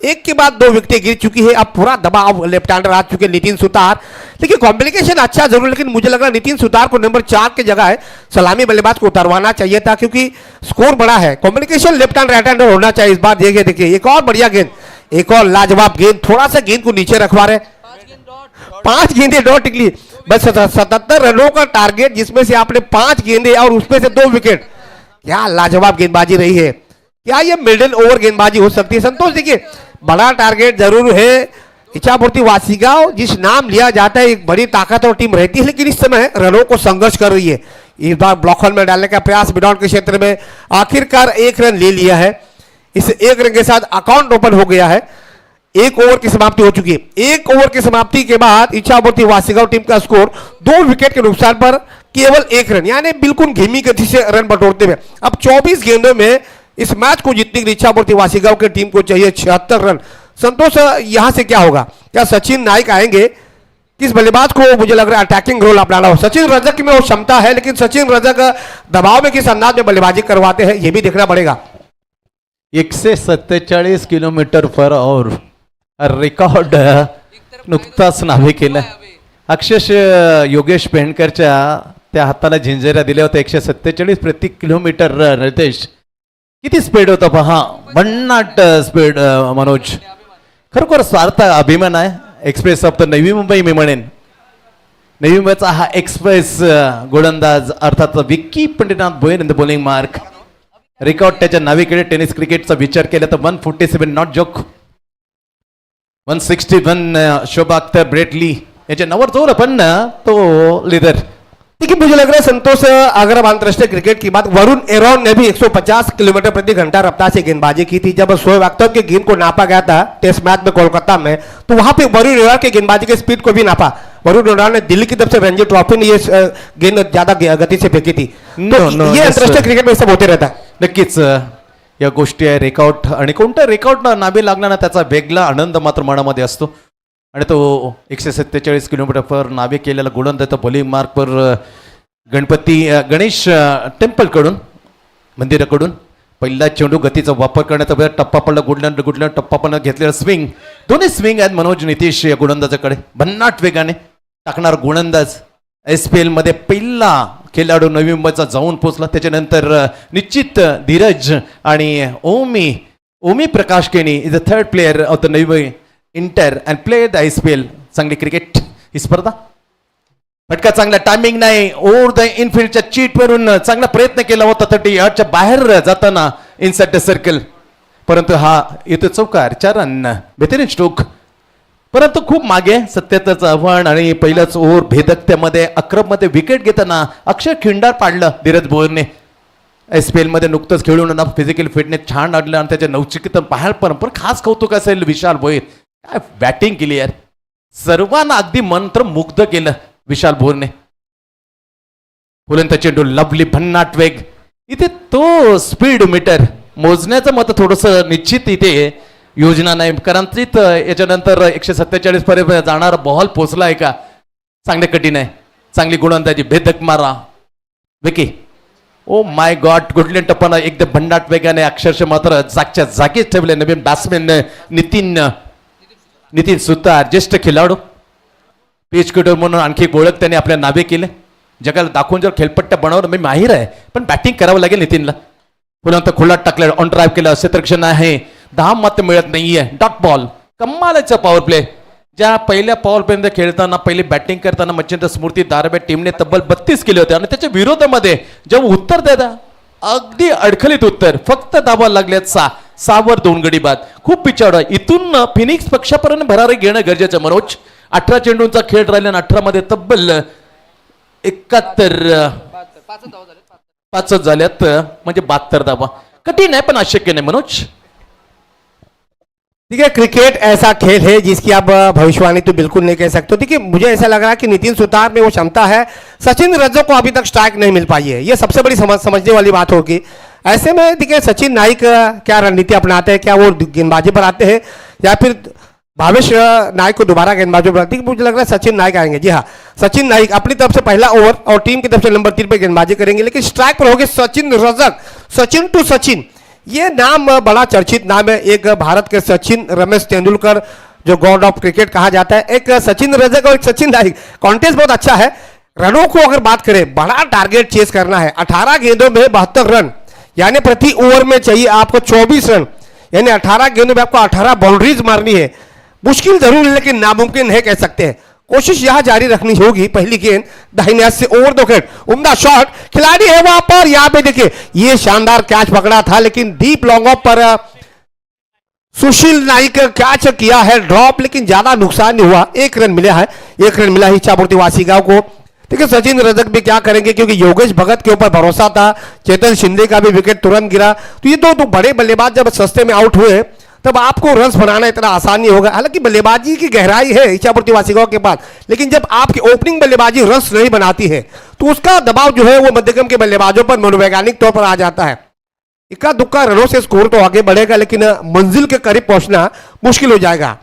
एक के बाद 2 विकेटें गिर चुकी है, अब पूरा दबाव लेफ्ट हैंडर आ चुके नितिन सुतार। देखिए कॉम्बिनेशन अच्छा जरूर, लेकिन मुझे लग रहा नितिन सुतार को नंबर 4 की जगह है सलामी बल्लेबाज को उतरवाना चाहिए था, क्योंकि स्कोर बड़ा है, combination left hand right hander होना चाहिए। इस बार देखिए एक और बढ़िया गेंद, एक और लाजवाब गेंद, थोड़ा सा गेंद को नीचे रखवा रहे, 5 गेंदें डॉट निकली, बस 77 रनों का टारगेट, जिसमें से आपने 5 गेंदें और उसमें से 2 विकेट, क्या लाजवाब गेंदबाजी रही है, क्या ये मिडिल ओवर गेंदबाजी हो सकती है संतोष? देखिए बड़ा टारगेट जरूर है, इच्छापूर्ति वासीगांव जिस नाम लिया जाता है एक बड़ी ताकत और टीम रहती है, लेकिन इस समय रनों को संघर्ष कर रही है। इस बार ब्लॉक में डालने का प्रयास मिडॉन के क्षेत्र में, आखिरकार 1 रन ले लिया है, इस 1 रन के साथ अकाउंट ओपन हो गया है। 1 ओवर की समाप्ति हो चुकी है। 1 ओवर की समाप्ति के बाद इच्छापूर्ति वासीगांव टीम का स्कोर 2 विकेट के नुकसान पर केवल 1 रन, यानी बिल्कुल धीमी गति से रन बटोरते हुए अब 24 गेंदों में इस मैच को जीतने के लिए इच्छापूर्ति वासीगांव की टीम को चाहिए 76 रन। संतोष यहां से क्या होगा, क्या सचिन नायक आएंगे, किस बल्लेबाज को मुझे लग रहा है अटैकिंग रोल अपनाना हो? सचिन रजक में वो क्षमता है, लेकिन सचिन रजक दबाव में किस अंदाज में बल्लेबाजी करवाते हैं ये भी देखना पड़ेगा। 147 किलोमीटर पर और रेकॉर्ड नुकताच नावे केला, अक्षरशः योगेश पेंडकरच्या त्या हाताला झिंजऱ्या दिल्या होत्या, 147 प्रति किलोमीटर रितेश, किती स्पीड होता पहा, भन्नाट स्पीड मनोज, खरोखर स्वार्थ अभिमान आहे express of the Navi Mumbai, मी म्हणेन नवी मुंबईचा हा एक्सप्रेस गोलंदाज अर्थात Vicky Panditnath Bhoyar in the bowling mark, record त्याच्या नावे केले टेनिस क्रिकेटचा विचार केला तर 147 not joke, 161 Shoaib Akhtar Brett Lee याच्या नवर जोर पण तो लीडर। देखिए मुझे लग रहा है संतोष, अगर अब अंतरराष्ट्रीय क्रिकेट की बात, वरुण एरोन ने भी 150 किलोमीटर प्रति घंटा रफ्तार से गेंदबाजी की थी। जब शोएब अख्तर के गेंद को नापा गया था टेस्ट मैच में कोलकाता में, तो वहां पे वरुण एरोन के गेंदबाजी के स्पीड को भी नापा। वरुण एरोन ने दिल्ली की तरफ से रणजी ट्रॉफी में ये गेंद ज्यादा गति से फेंकी थी। तो ये अंतरराष्ट्रीय क्रिकेट में सब होते रहता है। नक्कीच या गोष्टी आहे, रेकॉर्ड आणि कोणत्या रेकॉर्ड नावे लागणार त्याचा वेगळा आनंद मात्र मनामध्ये असतो, आणि तो 147 किलोमीटर पर नावे केलेला गोलंदाज बॉलिंग मार्क पर गणेश टेम्पल कडून मंदिराकडून पहिला चेंडू गतीचा वापर करण्याचा वेळ, टप्पा पडला गुडलँड टप्पा पण घेतलेला स्विंग, दोन्ही स्विंग आहेत मनोज नितीश या गोलंदाजाकडे, भन्नाट वेगाने टाकणार गोलंदाज, SPL मध्ये पहिला खेळाडू नवी मुंबईचा जाऊन पोहोचला, त्याच्यानंतर निश्चित धीरज आणि ओमी प्रकाश केनी is the third player of the Navi Mumbai inter and play the IPL. चांगली क्रिकेट ही स्पर्धा. फटका चांगला, टायमिंग नाही. ओव्हर द इनफिल्डच्या चीट वरून चांगला प्रयत्न केला होता 30 यार्डच्या बाहेर जाताना इनसाइड द सर्कल, परंतु हा येतो चौकार. 4 रन. बेहतरीन स्ट्रोक, परंतु खूप मागे 77 आव्हान आणि पहिल्याच ओव्हर भेदकतेमध्ये 11 मध्ये विकेट घेताना अक्षय खिंडार पाडलं धीरज बोरने. IPL मध्ये नुकतंच खेळून ना फिजिकल फिटनेस छान आणलं आणि त्याच्या नवचिकितन पाहायला पण खास कौतुक असेल विशाल भोईर. काय बॅटिंग केली यार, सर्वांना अगदी मंत्रमुग्ध केलं विशाल भोरने. फुलंत चेंडू, लवली भन्नाट वेग. इथे तो स्पीड मीटर मोजण्याचं मत थोडस निश्चित इथे योजना नाही, कारण याच्यानंतर 147 पर्यंत जाणारा बॉल पोचलाय का, चांगले कठीण आहे. चांगली गोलंदाजी, भेदक मारा विकी. ओ माय गॉड, कुठल्या टप्पानं एकदम भन्नाट वेगाने अक्षरशः मात्र जागच्या जागीच ठेवले नवीन बॅट्समॅन नितीन सुतार. ज्येष्ठ खेळाडू, पेच क्रिकेटर म्हणून आणखी एक ओळख त्याने आपल्या नावे केले. जगाला दाखवून जर खेळपट्ट्या बनवणं मी माहीर आहे, पण बॅटिंग करावं लागेल नितीनला. फुलंत खोलात टाकलं, ऑन ड्राईव्ह केलं, क्षेत्ररक्षण आहे. 10 मत मिळत नाहीये. डॉट बॉल, कमालाचा पॉवर प्ले. ज्या पहिल्या पॉवर प्ले खेळताना पहिली बॅटिंग करताना मच्छिंद्र स्मृती दारबे टीमने तब्बल 32 केले होते आणि त्याच्या विरोधामध्ये जेव्हा उत्तर द्या अगदी अडखलीत उत्तर, फक्त धावा लागल्यात 6 वर 2 गडी बाद. खूप पिछाड आहे. इथून फिनिक्स पक्षापर्यंत भरारी घेणं गरजेचं. मनोज 18 चेंडूंचा खेळ राहिला, 18 मध्ये तब्बल 71 5 झाल्यात, म्हणजे 72 धावा. कठीण आहे पण अशक्य नाही मनोज. देखिए क्रिकेट ऐसा खेल है जिसकी आप भविष्यवाणी तो बिल्कुल नहीं कह सकते. देखिए मुझे ऐसा लग रहा है कि नितिन सुतार में वो क्षमता है, सचिन रज्जो को अभी तक स्ट्राइक नहीं मिल पाई है. ये सबसे बड़ी समझने वाली बात होगी. ऐसे में देखिए सचिन नाइक क्या रणनीति अपनाते हैं, क्या वो गेंदबाजी पर आते हैं या फिर भावेश नाइक को दोबारा गेंदबाजी पर आती है. मुझे लग रहा है सचिन नाइक आएंगे. जी हाँ, सचिन नाइक अपनी तरफ से पहला ओवर और टीम की तरफ से नंबर 3 पर गेंदबाजी करेंगे, लेकिन स्ट्राइक पर होंगे सचिन रजक. सचिन टू सचिन, ये नाम बड़ा चर्चित नाम है. एक भारत के सचिन रमेश तेंदुलकर जो गॉड ऑफ क्रिकेट कहा जाता है, एक सचिन रजक और एक सचिन नाइक. कॉन्टेस्ट बहुत अच्छा है. रनों को अगर बात करें, बड़ा टारगेट चेस करना है. 18 गेंदों में 72 रन, यानी प्रति ओवर में चाहिए आपको 24 रन, यानी 18 गेंदों में आपको 18 बाउंड्रीज मारनी है. मुश्किल जरूर है लेकिन नामुमकिन है कह सकते हैं. कोशिश यहां जारी रखनी होगी. पहली गेंद दाहिने हाथ से ओवर द विकेट, उम्दा शॉट, खिलाड़ी है वहां पर. यहां पे देखिए ये शानदार कैच पकड़ा था, लेकिन डीप लॉन्ग ऑफ पर सुशील नाइक कैच किया है ड्रॉप, लेकिन ज्यादा नुकसान नहीं हुआ. 1 रन मिला है, 1 रन मिला है इच्छापूर्ति वासीगांव को. देखिए सचिन रजक भी क्या करेंगे, क्योंकि योगेश भगत के ऊपर भरोसा था. चेतन शिंदे का भी विकेट तुरंत गिरा. तो ये दो बड़े बल्लेबाज जब सस्ते में आउट हुए तब आपको रन्स बनाना इतना आसान नहीं होगा. हालांकि बल्लेबाजी की गहराई है इच्छापूर्ति वासीगांव के पास, लेकिन जब आपकी ओपनिंग बल्लेबाजी रन्स नहीं बनाती है तो उसका दबाव जो है वो मध्यक्रम के बल्लेबाजों पर मनोवैज्ञानिक तौर पर आ जाता है. इक्का दुक्का रनों से स्कोर तो आगे बढ़ेगा, लेकिन मंजिल के करीब पहुंचना मुश्किल हो जाएगा.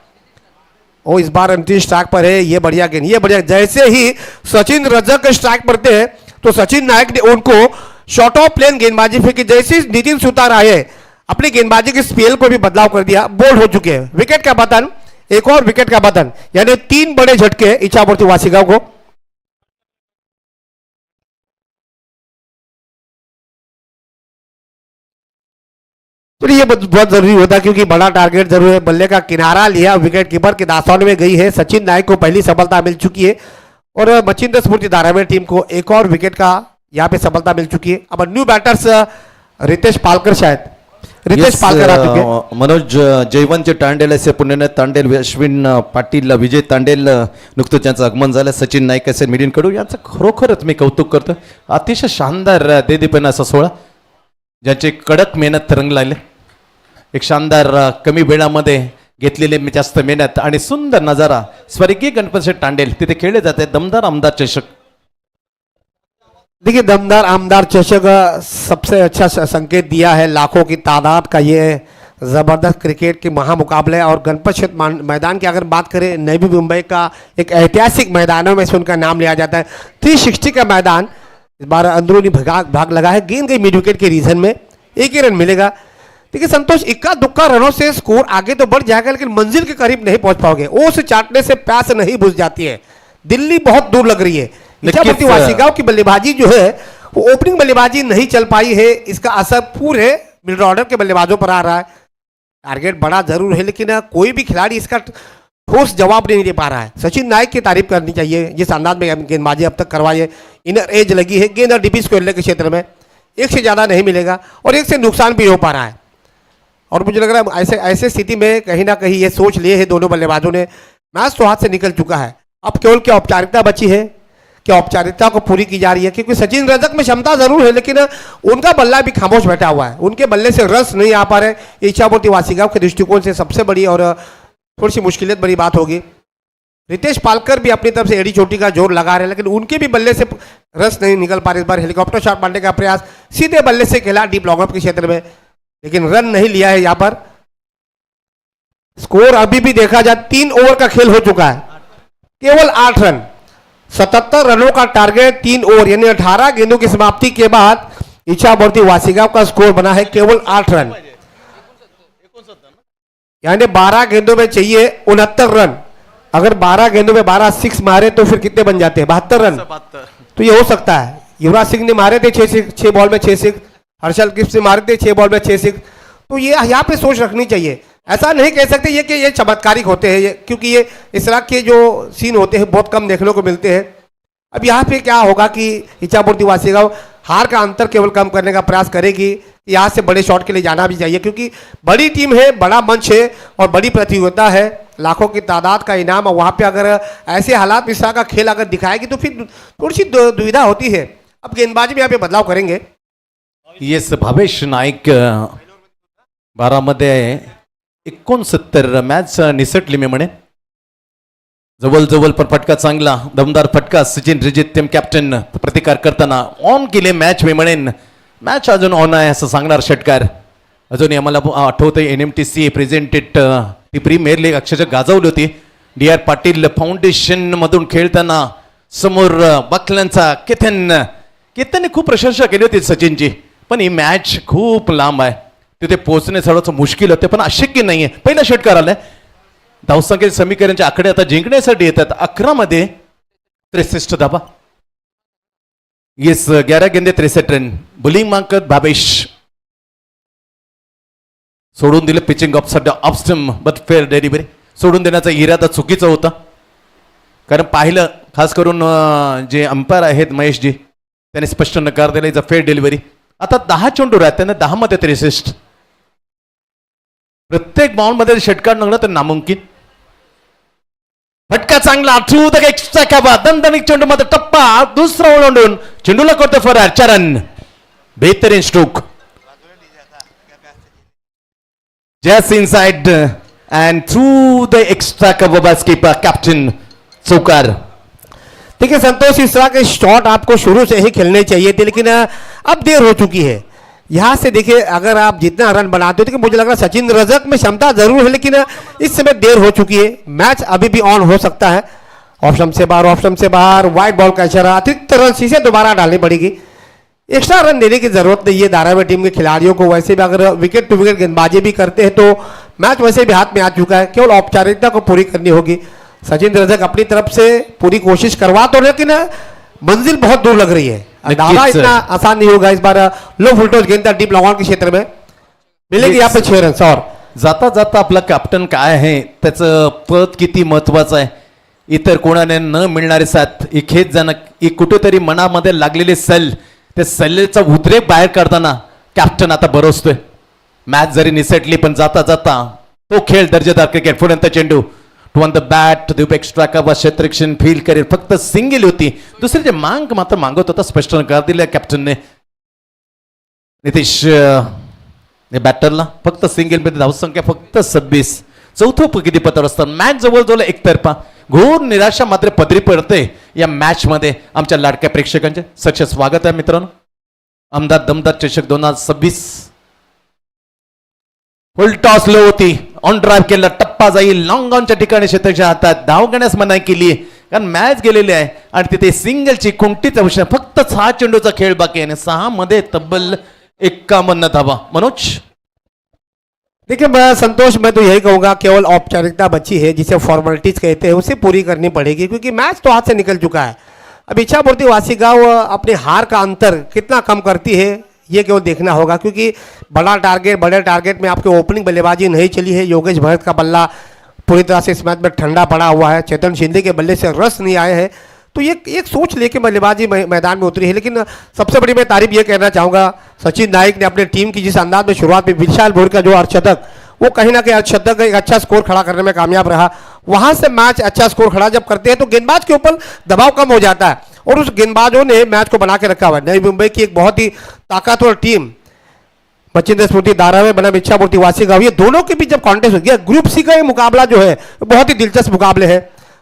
ओ इस बार अंतिम स्ट्राइक पर है. ये बढ़िया गेंद, ये बढ़िया. जैसे ही सचिन रजक स्ट्राइक पड़ते हैं तो सचिन नायक ने उनको शॉर्ट ऑफ प्लेन गेंदबाजी फेंकी. जैसे ही नितिन सुतार आए, अपनी गेंदबाजी के स्पेल को भी बदलाव कर दिया. बोल्ड हो चुके हैं. विकेट का पतन, एक और विकेट का पतन, यानी 3 बड़े झटके इच्छापूर्ति वासीगांव को. तो ये बहुत जरूरी होता है, क्योंकि बड़ा टारगेट जरूर है. बल्ले का किनारा लिया विकेट कीपर की दास्तान में गई है. सचिन नाइक को पहली सफलता मिल चुकी है और मच्छिंद्र स्फूर्ति धारावी टीम को एक और विकेट का यहाँ पे सफलता मिल चुकी है. अब न्यू बैटर्स रितेश पालकर, शायद रितेश पालकर आ चुके हैं. मनोज जयवंत तांडेल असे पुण्याने तांडेल, अश्विन पाटील, विजय तांडेल नुकतंच त्यांचं आगमन झालं. सचिन नाईक असे मिडियनकडून यांचं खरोखरच मी कौतुक करतो. अतिशय शानदार देदीपणा असा सोहळा, ज्यांची कडक मेहनत रंग लागले. एक शानदार कमी वेळामध्ये घेतलेले जास्त मेहनत आणि सुंदर नजारा. स्वर्गीय गणपत तांडेल तिथे खेळले जाते. दमदार आमदार चषक. देखिए दमदार आमदार चषक सबसे अच्छा संकेत दिया है. लाखों की तादाद का ये ज़बरदस्त क्रिकेट के महामुकाबले. और गणपत क्षेत्र मैदान की अगर बात करें, नवी मुंबई का एक ऐतिहासिक मैदानों में से उनका नाम लिया जाता है. 360 का मैदान, इस बार अंदरूनी भाग लगा है. गेंद गई मिड विकेट के रीजन में, 1 ही रन मिलेगा. देखिए संतोष, इक्का दुक्का रनों से स्कोर आगे तो बढ़ जाएगा, लेकिन मंजिल के करीब नहीं पहुंच पाओगे. ओस चाटने से प्यास नहीं बुझ जाती है. दिल्ली बहुत दूर लग रही है. इच्छापूर्ति वासीगांव की बल्लेबाजी जो है वो ओपनिंग बल्लेबाजी नहीं चल पाई है. इसका असर पूरे मिडिल ऑर्डर के बल्लेबाजों पर आ रहा है. टारगेट बड़ा जरूर है, लेकिन कोई भी खिलाड़ी इसका ठोस जवाब नहीं दे पा रहा है। सचिन नायक की तारीफ करनी चाहिए, जिस अंदाज में गेंदबाजी अब तक करवाई, इनर एज लगी है, गेंद डीपी स्क्वायर के क्षेत्र में एक से ज़्यादा नहीं मिलेगा और एक से नुकसान भी हो पा रहा है। और मुझे लग रहा है ऐसे स्थिति में कहीं ना कहीं ये सोच लिए है दोनों बल्लेबाजों ने, मैच तो हाथ से निकल चुका है, अब केवल क्या औपचारिकता बची है, क्या औपचारिकता को पूरी की जा रही है। क्योंकि सचिन रजक में क्षमता जरूर है, लेकिन उनका बल्ला भी खामोश बैठा हुआ है, उनके बल्ले से रस नहीं आ पा रहे। इच्छापूर्ति वासीगांव के दृष्टिकोण से सबसे बड़ी और थोड़ी सी मुश्किल बड़ी बात होगी। रितेश पालकर भी अपनी तरफ से एड़ी चोटी का जोर लगा रहे हैं, लेकिन उनके भी बल्ले से रस नहीं निकल पा रहे। इस बार हेलीकॉप्टर शॉट मारने का प्रयास, सीधे बल्ले से खेला डीप लॉन्ग ऑफ के क्षेत्र में, लेकिन रन नहीं लिया है। यहां पर स्कोर अभी भी देखा जाए 3 ओवर का खेल हो चुका है, केवल 8 रन, 77 रनों का टारगेट 3 ओवर यानी 18 गेंदों की समाप्ति के बाद इच्छापूर्ति वासीगांव का स्कोर बना है केवल 8 रन, यानी 12 गेंदों में चाहिए 69 रन। अगर 12 गेंदों में 12 सिक्स मारे तो फिर कितने बन जाते हैं? 72 रन। तो ये हो सकता है। युवराज सिंह ने मारे थे 6 बॉल में 6 सिक्स, हर्षल गिफ्ट से मारे थे 6 बॉल में 6 सिक्स। तो ये यहाँ पे सोच रखनी चाहिए, ऐसा नहीं कह सकते ये कि ये चमत्कारिक होते हैं, क्योंकि ये इस तरह के जो सीन होते हैं बहुत कम देखने को मिलते हैं। अब यहाँ पे क्या होगा कि इच्छापूर्ति वासीगांव हार का अंतर केवल कम करने का प्रयास करेगी, यहाँ से बड़े शॉट के लिए जाना भी चाहिए, क्योंकि बड़ी टीम है, बड़ा मंच है और बड़ी प्रतियोगिता है, लाखों की तादाद का इनाम। और वहाँ पे अगर ऐसे हालात इस तरह का खेल अगर दिखाएगी तो फिर थोड़ी सी दुविधा होती है। अब गेंदबाजी में यहाँ पे बदलाव करेंगे। येस, भावेश नाईक 12 मध्ये 69 मॅच निसटली मी म्हणे. जवळ पण फटका चांगला, दमदार फटका. सचिन रिजित्यम कॅप्टन प्रतिकार करताना ऑन केले मॅच मी म्हणेन. मॅच अजून ऑन आहे असं सांगणार षटकार. अजूनही आम्हाला आठवतंय NMTC प्रेझेंटेड ती प्रीमियर लीग अक्षरशः गाजवली होती. DR पाटील फाउंडेशन मधून खेळताना समोर बकल्यांचा केतनने खूप प्रशंसा केली होती सचिनची. पण ही मॅच खूप लांब आहे, तिथे पोहोचणे थोडंसं मुश्किल होते, पण अशक्य नाहीये. पहिला षटकार आलाय. धावसंख्येचे समीकरणचे आकडे आता जिंकण्यासाठी येतात. 11 मध्ये 63 धावा. येस, 11 गेंदे 63 रन. बॉलिंग मागत भावेश. सोडून दिलं पिचिंग ऑफ सध्या off stump, but fair delivery. सोडून देण्याचा इरादा चुकीचा होता, कारण पाहिलं खास करून जे अंपायर आहेत महेशजी, त्यांनी स्पष्ट नकार दिला. Is a fair delivery. आता 10 चेंडूर आहेत, त्यांना 10 मध्ये 63. प्रत्येक बाउंड मध्ये षटकार नगलं तर नामुमकिन. फटका चांगला, थ्रू द एक्स्ट्रा कॅबा, दणदणीत चेंडू मध्ये टप्पा, दुसरा ओलांडून चेंडूला करतो फरार. 4 रन. बेहतरीन stroke. Just inside and through the extra cover by keeper captain चौकार. देखिए संतोष, इस तरह के शॉट आपको शुरू से ही खेलने चाहिए थे, लेकिन अब देर हो चुकी है। यहाँ से देखिए, अगर आप जितना रन बनाते हो, तो मुझे लग रहा है सचिन रजक में क्षमता जरूर है, लेकिन इस समय देर हो चुकी है। मैच अभी भी ऑन हो सकता है। ऑप्शन से बाहर, वाइड बॉल का इशारा, अतिरिक्त रन से दोबारा डालनी पड़ेगी। एक्स्ट्रा रन देने की जरूरत नहीं है धारावी टीम के खिलाड़ियों को। वैसे भी अगर विकेट टू विकेट गेंदबाजी भी करते हैं तो मैच वैसे भी हाथ में आ चुका है, केवल औपचारिकता को पूरी करनी होगी। सचिन रजक अपनी तरफ से पूरी कोशिश करवा तो, लेकिन मंजिल बहुत दूर लग रही है। दावा इतना आसान नहीं होगा इस बार। लो फुलटॉस गेंद डीप लॉन्ग ऑन के क्षेत्र में मिलेगी यहाँ पे 6 रन। और जाता जाता आपला कॅप्टन काय आहे, त्याचं पद किती महत्वाचं आहे, इतर कोणाने न मिळणारे साथ, ही खेच जाणं, ही कुठेतरी मनामध्ये लागलेले सल, त्या सल्लेचा उद्रेक बाहेर काढताना कॅप्टन आता बरसतोय. मॅच जरी निसटली पण जाता जाता तो खेळ दर्जेदार क्रिकेट. पुढे चेंडू to on the bat, Dev extra का क्षेत्ररक्षण फील करेल. फक्त सिंगल होती, दुसरे जे मात्र मागवत होता स्पष्ट नकार दिला कॅप्टनने. नितीश बॅटरला फक्त सिंगल मध्ये धावसंख्या फक्त 26. चौथं कितीपत्र असतं. मॅच जवळजवळ एकतर्फा. घोर निराशा मात्र पदरी पडते या मॅच मध्ये आमच्या लाडक्या प्रेक्षकांचे. सच्चे स्वागत आहे मित्रांनो. आमदार दमदार चषक 2026. फुल टॉस लो होती, ऑन ड्राईव्ह केला, टप्पा जाईल, लॉंग ऑनच्या ठिकाणी क्षेत्रच्या हातात धाव घेण्यास मनाई केली, कारण मॅच गेलेली आहे आणि तिथे सिंगलची कोणतीच आवश्यक. फक्त 6 चेंडूचा खेळ बाकी आहे, 6 मध्ये तब्बल 51 धावा. मनोज, देखिए मैं संतोष, मैं तो यही कहूँगा केवल औपचारिकता बची है, जिसे फॉर्मेलिटीज कहते हैं, उसे पूरी करनी पड़ेगी, क्योंकि मैच तो हाथ से निकल चुका है। अब इच्छापूर्ति वासीगांव अपने हार का अंतर कितना कम करती है, ये केवल देखना होगा, क्योंकि बड़े टारगेट में आपके ओपनिंग बल्लेबाजी नहीं चली है। योगेश भगत का बल्ला पूरी तरह से इस मैच में ठंडा पड़ा हुआ है, चेतन शिंदे के बल्ले से रस नहीं आए हैं, तो ये एक सोच लेके बल्लेबाजी मैदान में उतरी है। लेकिन सबसे बड़ी मैं तारीफ ये कहना चाहूँगा, सचिन नाइक ने अपने टीम की जिस अंदाज में शुरुआत में विशाल भोर का जो अर्धशतक, वो कहीं ना कहीं अर्धशतक एक अच्छा स्कोर खड़ा करने में कामयाब रहा। वहां से मैच अच्छा स्कोर खड़ा जब करते हैं तो गेंदबाज के ऊपर दबाव कम हो जाता है, और उस गेंदबाजों ने मैच को बना के रखा हुआ है। नई मुंबई की एक बहुत ही ताकतवर टीम मचिंद्र स्मृति धारावी बनाम इच्छामूर्ति वासीगांव, ये दोनों के बीच जब कॉन्टेस्ट हो गया, ग्रुप सी का ये मुकाबला जो है बहुत ही दिलचस्प मुकाबले है।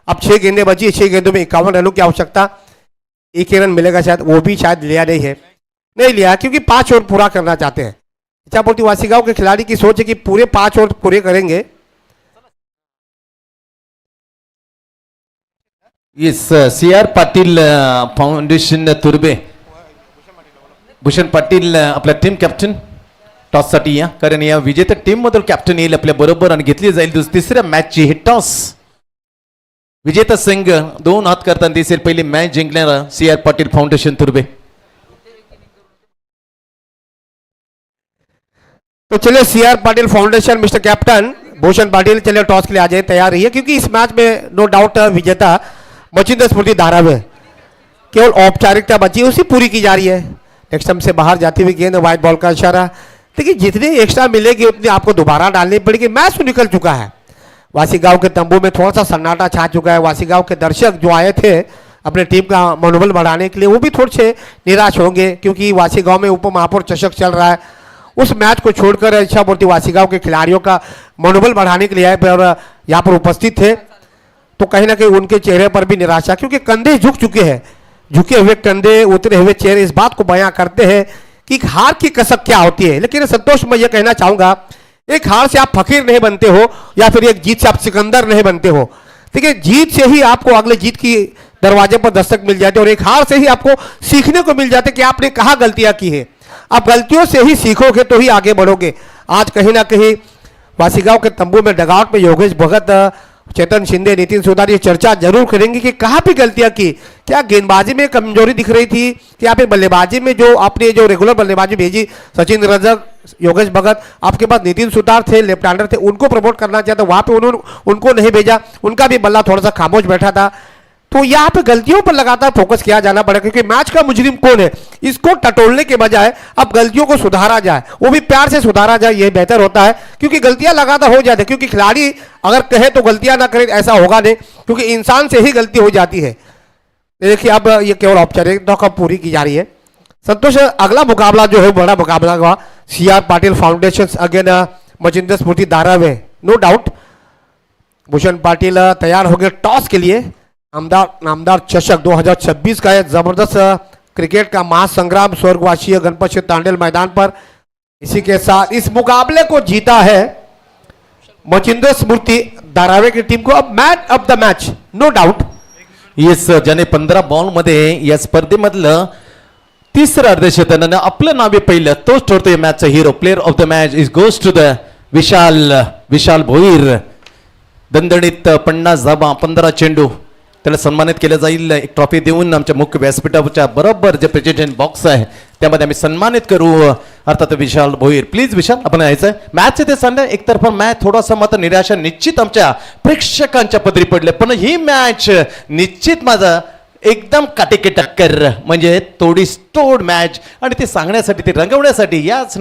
अब 6 गेंदें बची, 6 गेंदों में 51 रनों की आवश्यकता, 1 रन मिलेगा शायद, वो भी शायद लिया नहीं लिया क्योंकि 5 ओवर पूरा करना चाहते हैं। इच्छामूर्ति वासीगांव के खिलाड़ी की सोच है कि पूरे 5 ओवर पूरे करेंगे। येस, CR पाटील फाउंडेशन तुर्बे, भूषण पाटील आपल्या टीम कॅप्टन टॉससाठी या, कारण या विजेत्या टीम मधून कॅप्टन येईल आपल्या बरोबर आणि घेतली जाईल तिसऱ्या मॅचची ही टॉस। विजेता संघ 2 हात करताना दिसेल, पहिली मॅच जिंकणारा CR पाटील फाउंडेशन तुर्बे। तो चलिए CR Patil foundation mister captain Bhushan Patil, चलिए टॉस के लिए आ जाए, तैयार रहिए, क्योंकि इस मैच में नो डाउट विजेता मचिंद्र स्मृति धारावी है। केवल औपचारिकता बची है, उसी पूरी की जा रही है। नेक्स्ट से बाहर जाती हुई गेंद, व्हाइट बॉल का इशारा। देखिए जितनी एक्स्ट्रा मिलेगी उतनी आपको दोबारा डालनी पड़ेगी। मैच तो निकल चुका है, वासीगांव के तंबू में थोड़ा सा सन्नाटा छा चुका है। वासीगांव के दर्शक जो आए थे अपने टीम का मनोबल बढ़ाने के लिए, वो भी थोड़े से निराश होंगे, क्योंकि वासीगांव में उप महापौर चषक चल रहा है। उस मैच को छोड़कर इच्छामूर्ति वासीगांव के खिलाड़ियों का मनोबल बढ़ाने के लिए आए पर यहाँ पर उपस्थित थे, तो कहीं ना कहीं उनके चेहरे पर भी निराशा, क्योंकि कंधे झुक चुके हैं। झुके हुए कंधे, उतरे हुए चेहरे इस बात को बयां करते हैं कि हार की कसक क्या होती है। लेकिन संतोष, मैं ये कहना चाहूंगा, एक हार से आप फकीर नहीं बनते हो, या फिर एक जीत से आप सिकंदर नहीं बनते हो। देखिए जीत से ही आपको अगले जीत की दरवाजे पर दस्तक मिल जाती है, और एक हार से ही आपको सीखने को मिल जाता है कि आपने कहाँ गलतियां की है। आप गलतियों से ही सीखोगे तो ही आगे बढ़ोगे। आज कहीं ना कहीं वासीगांव के तंबू में डगआउट में योगेश भगत, चेतन शिंदे, नितिन सुधार ये चर्चा जरूर करेंगे कि कहाँ पे गलतियां की, क्या गेंदबाजी में कमजोरी दिख रही थी, क्या फिर बल्लेबाजी में जो आपने जो रेगुलर बल्लेबाजी भेजी, सचिन रजक, योगेश भगत, आपके पास नितिन सुतार थे, लेफ्ट हैंडर थे, उनको प्रमोट करना चाहता, वहां पे उनको नहीं भेजा, उनका भी बल्ला थोड़ा सा खामोश बैठा था। तो यहाँ पे गलतियों पर लगातार फोकस किया जाना पड़ेगा, क्योंकि मैच का मुजरिम कौन है, इसको टटोलने के बजाय अब गलतियों को सुधारा जाए, वो भी प्यार से सुधारा जाए, ये बेहतर होता है। क्योंकि गलतियां लगातार हो जाती है, क्योंकि खिलाड़ी अगर कहे तो गलतियां ना करे ऐसा होगा नहीं, क्योंकि इंसान से ही गलती हो जाती है। देखिए अब ये केवल औपचारिकता का पूरी की जा रही है। संतोष, अगला मुकाबला जो है बड़ा मुकाबला हुआ, CR Patil foundation again Machindra Smriti Dharavi, no doubt. Bhushan Patil तैयार हो गए टॉस के लिए। नामदार चषक 2026 का एक जबरदस्त क्रिकेट का महासंग्राम स्वर्गवासी गणपत तांडेल मैदान पर, इसी के साथ इस मुकाबले को जीता है मचिंद्र स्मृति धारावी की टीम को। अब match of the match, no doubt. Yes, ज्याने 15 बॉल मध्ये या स्पर्धेमधलं तिसरं अर्धशतकानं आपलं नाव पहिलं, तोच ठरतोय मॅचचा hero. Player of the match is goes to the Vishal Bhoir. दणदणीत 50 धावा, 15 चेंडू, त्याला सन्मानित केलं जाईल। एक ट्रॉफी देऊन आमच्या मुख्य व्यासपीठाच्या बरोबर जे प्रेसिडेंट बॉक्स आहे त्यामध्ये आम्ही सन्मानित करू अर्थात विशाल भोईर। प्लीज विशाल, आपण यायचं मॅच ते सांगणार एकतर्फा मॅच, थोडासा मात्र निराशा निश्चित आमच्या प्रेक्षकांच्या पदरी पडले, पण ही मॅच निश्चित माझा एकदम काटेकी टक्कर, म्हणजे तोडीस तोड मॅच, आणि ते सांगण्यासाठी, ते रंगवण्यासाठी याच